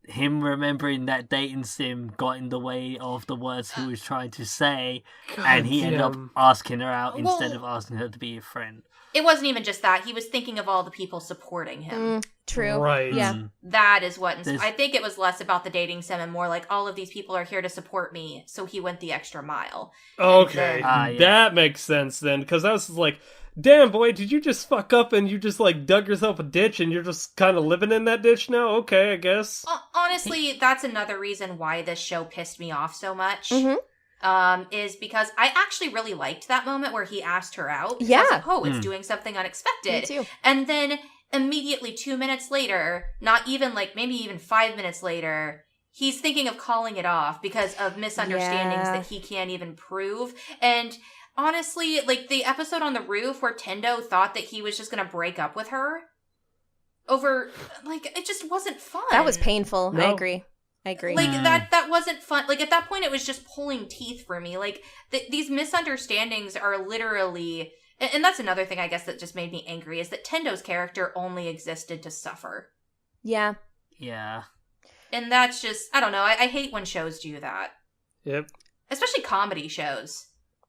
him remembering that dating sim got in the way of the words he was trying to say, and he ended up asking her out instead of asking her to be a friend. It wasn't even just that. He was thinking of all the people supporting him. True. Right. Yeah. That is what... I think it was less about the dating sim and more like, all of these people are here to support me, so he went the extra mile. Okay. Then, that makes sense then, because I was like... Damn, boy, did you just fuck up and you just, like, dug yourself a ditch and you're just kind of living in that ditch now? Okay, I guess. Honestly, that's another reason why this show pissed me off so much. Is because I actually really liked that moment where he asked her out. Yeah. I was like, oh, it's doing something unexpected. Me too. And then immediately 2 minutes later, not even like, maybe even 5 minutes later, he's thinking of calling it off because of misunderstandings that he can't even prove. And... honestly, like, the episode on the roof where Tendo thought that he was just gonna break up with her over, like, it just wasn't fun. That was painful. No. I agree. Like, that wasn't fun. Like, at that point, it was just pulling teeth for me. Like, these misunderstandings are literally... And that's another thing, I guess, that just made me angry, is that Tendo's character only existed to suffer. Yeah. Yeah. And that's just... I don't know. I hate when shows do that. Yep. Especially comedy shows.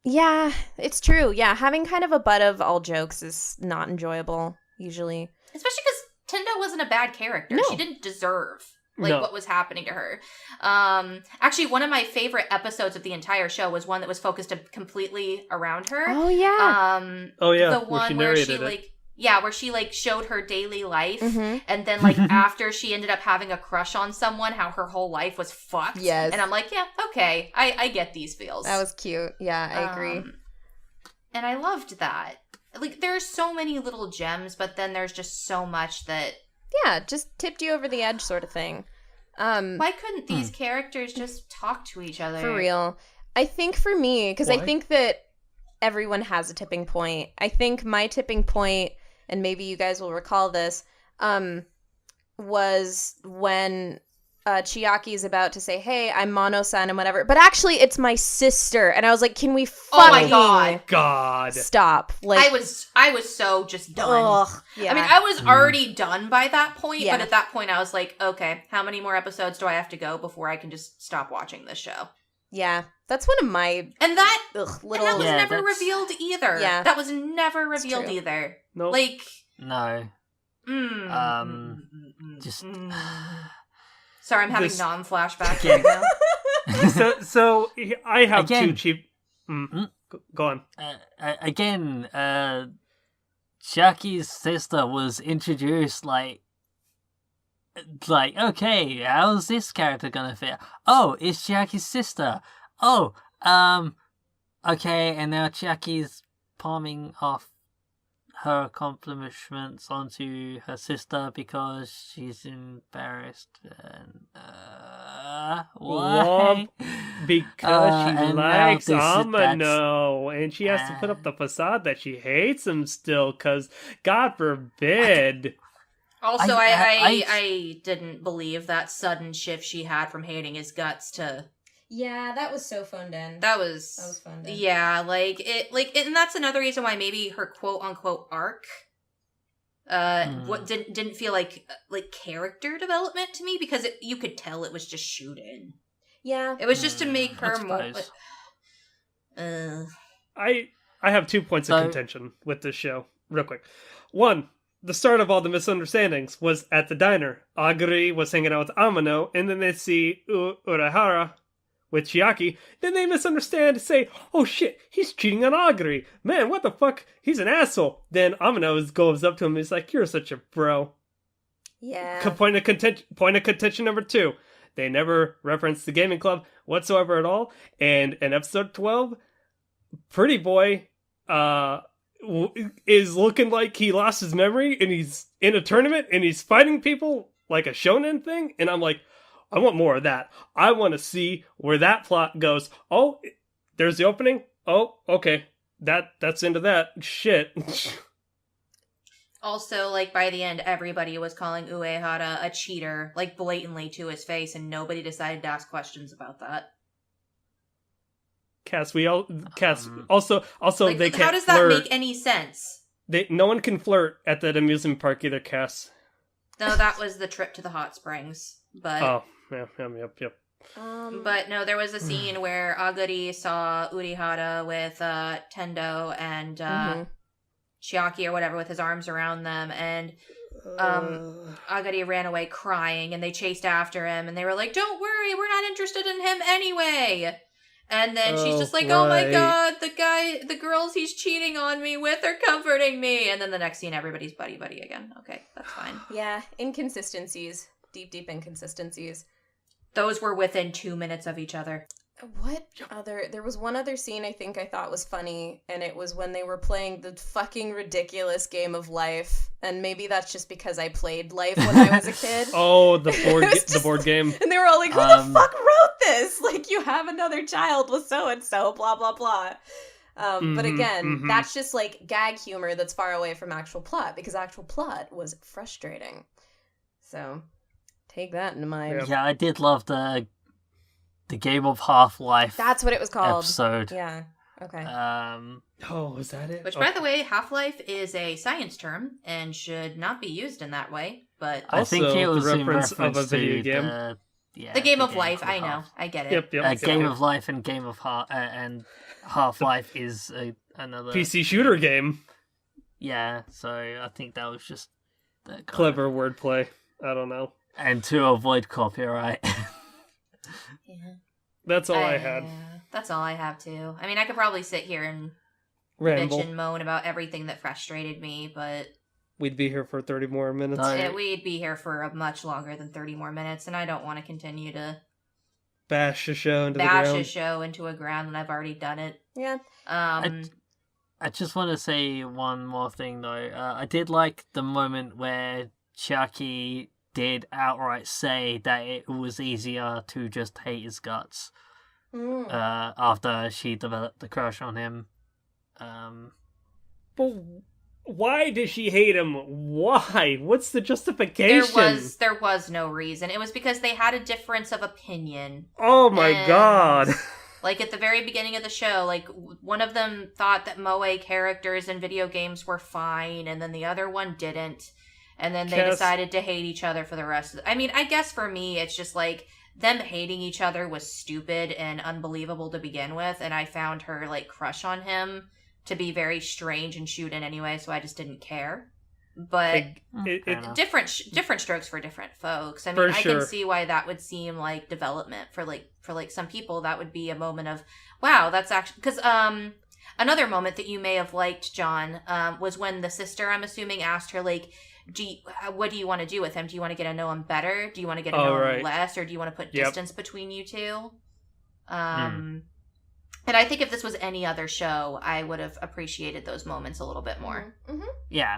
Yeah, it's true. Yeah, having kind of a butt of all jokes is not enjoyable, usually. Especially because Tendo wasn't a bad character. No. She didn't deserve what was happening to her. Actually, one of my favorite episodes of the entire show was one that was focused completely around her. Oh, yeah. The one where she where she, like, showed her daily life, and then, like, after she ended up having a crush on someone, how her whole life was fucked. Yes. And I'm like, yeah, okay, I get these feels. That was cute. Yeah, I agree. And I loved that. Like, there's so many little gems, but then there's just so much that... yeah, just tipped you over the edge sort of thing. Why couldn't these characters just talk to each other? For real. I think for me, because I think that everyone has a tipping point. I think my tipping point... and maybe you guys will recall this, was when Chiaki is about to say, hey, I'm Mono-san and whatever, but actually it's my sister. And I was like, can we fucking God. stop? Like, I was so just done. Ugh, yeah. I mean, I was already done by that point, Yeah. but at that point I was like, okay, how many more episodes do I have to go before I can just stop watching this show? Yeah, that's one of my And that little... was never revealed either. Yeah. That was never revealed true. either. Nope. Like, No. Just... sorry, I'm having This- non-flashbacks right now. so I have Again. two cheap... Go on. Again, Chiaki's sister was introduced like, okay, how's this character gonna fit? Oh, it's Chiaki's sister. Oh, okay, and now Chiaki's palming off her accomplishments onto her sister because she's embarrassed. And why? Because she and likes now Amano, and she has to put up the facade that she hates him still, because God forbid. Also, I didn't believe that sudden shift she had from hating his guts to... Yeah, that was so phoned in. That was phoned in. Yeah, and that's another reason why maybe her quote unquote arc what didn't feel like character development to me, because you could tell it was just shooting. Yeah. It was just to make her more I have 2 points of contention with this show, real quick. One, the start of all the misunderstandings was at the diner. Aguri was hanging out with Amano, and then they see Urahara with Chiaki. Then they misunderstand, say, oh shit, he's cheating on Aguri. Man, what the fuck? He's an asshole. Then Amano goes up to him and is like, you're such a bro. Yeah. Point of contention number 2. They never reference the gaming club whatsoever at all. And in episode 12, Pretty Boy is looking like he lost his memory, and he's in a tournament and he's fighting people like a shonen thing. And I'm like, I want more of that. I want to see where that plot goes. Oh, there's the opening. Oh, okay. That's into that. Shit. Also, by the end, everybody was calling Uehara a cheater, blatantly to his face, and nobody decided to ask questions about that. Cass, also they can't. How does that flirt. make any sense? No one can flirt at that amusement park either, Cass. No, that was the trip to the hot springs. But yep. But no, there was a scene where Aguri saw Urihara with Tendo and Chiaki or whatever with his arms around them, and Aguri ran away crying, and they chased after him, and they were like, "Don't worry, we're not interested in him anyway." And then she's just like, "Oh my god, the girls he's cheating on me with are comforting me." And then the next scene, everybody's buddy again. Okay, that's fine. Yeah, inconsistencies. Deep inconsistencies. Those were within 2 minutes of each other. There was one other scene I think I thought was funny, and it was when they were playing the fucking ridiculous game of Life, and maybe that's just because I played Life when I was a kid. Oh, the board game. And they were all like, who the fuck wrote this? You have another child with so-and-so, blah, blah, blah. But again, that's just gag humor that's far away from actual plot, because actual plot was frustrating. So, take that into mind. Yeah, I did love the Game of Half-Life. That's what it was called. Episode. Yeah. Okay. Is that it? Which, by the way, Half-Life is a science term and should not be used in that way. But I think it was the in reference reference of a video to game. The Game of Life. I know. I get it. Yep. Game of Life and Game of and Half-Life is another PC shooter game. Yeah, so I think that was just clever wordplay. I don't know. And to avoid copyright. Yeah. That's all I had. That's all I have too. I mean, I could probably sit here and ramble bitch and moan about everything that frustrated me, but we'd be here for 30 more minutes. We'd be here for much longer than 30 more minutes, and I don't want to continue to bash a show into a ground when I've already done it. Yeah. I just want to say one more thing though. I did like the moment where Chiaki did outright say that it was easier to just hate his guts after she developed the crush on him. But why did she hate him? Why? What's the justification? There was no reason. It was because they had a difference of opinion. Oh my god. At the very beginning of the show, one of them thought that moe characters in video games were fine, and then the other one didn't. And then they decided to hate each other for the rest of I mean, I guess for me, it's just them hating each other was stupid and unbelievable to begin with, and I found her, crush on him to be very strange and shoot in anyway, so I just didn't care. But different strokes for different folks. I mean, I can see why that would seem like development for some people. That would be a moment of, wow, that's actually... Because another moment that you may have liked, John, was when the sister, I'm assuming, asked her, what do you want to do with him? Do you want to get to know him better? Do you want to get to know him less? Or do you want to put distance between you two? And I think if this was any other show, I would have appreciated those moments a little bit more. Mm-hmm. Yeah.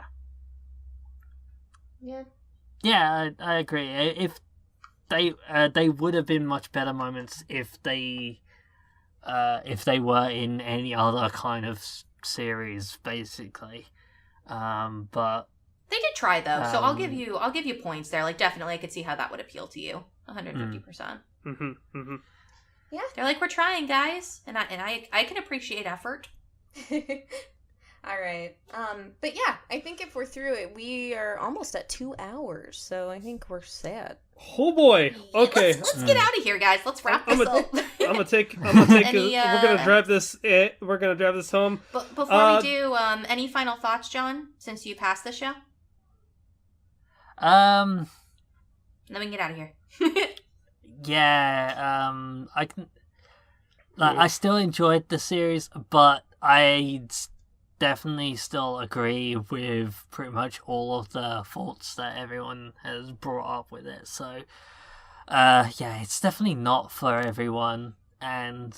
Yeah. Yeah, I agree. If they would have been much better moments if they were in any other kind of series, basically. But they did try though, so I'll give you points there. Like definitely, I could see how that would appeal to you, 150%. Mm-hmm, mm-hmm. Yeah, they're like, we're trying, guys, and I can appreciate effort. All right. But yeah, I think if we're through it, we are almost at 2 hours, so I think we're set. Oh boy. Okay. Let's get out of here, guys. Let's wrap this up. I'm gonna take. Any, we're gonna drive this. We're gonna drive this home. But before we do, any final thoughts, John? Since you passed the show, then we can get out of here. Yeah. I can. Like, I still enjoyed the series, but I definitely still agree with pretty much all of the faults that everyone has brought up with it. So, yeah, it's definitely not for everyone, and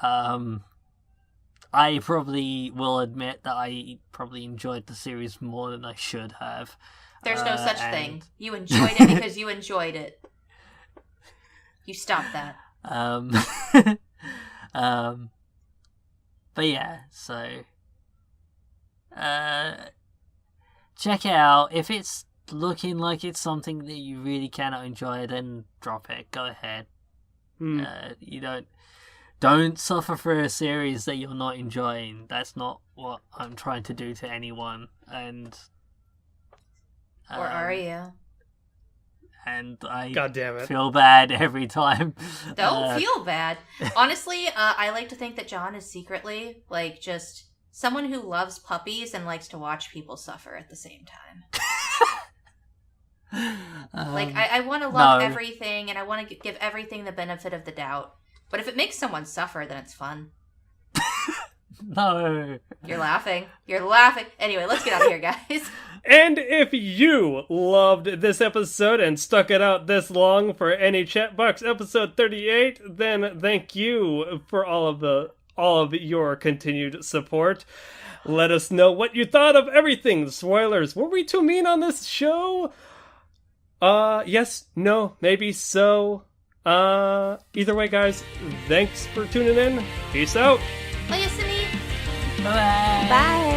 I probably will admit that I probably enjoyed the series more than I should have. There's no such thing. You enjoyed it because you enjoyed it. You stop that. But yeah, so check it out. If it's looking like it's something that you really cannot enjoy, then drop it. Go ahead. You don't suffer for a series that you're not enjoying. That's not what I'm trying to do to anyone. And or are you? And I God damn it. feel bad every time. Don't feel bad. Honestly, I like to think that John is secretly like just someone who loves puppies and likes to watch people suffer at the same time. Like I want to love everything, and I want to give everything the benefit of the doubt. But if it makes someone suffer, then it's fun. No. You're laughing. You're laughing. Anyway, let's get out of here, guys. And if you loved this episode and stuck it out this long for Any Chat Box episode 38, then thank you for all of your continued support. Let us know what you thought of everything. Spoilers. Were we too mean on this show? Yes, no, maybe so. Either way, guys, thanks for tuning in. Peace out. Bye, Yasini. Bye. Bye.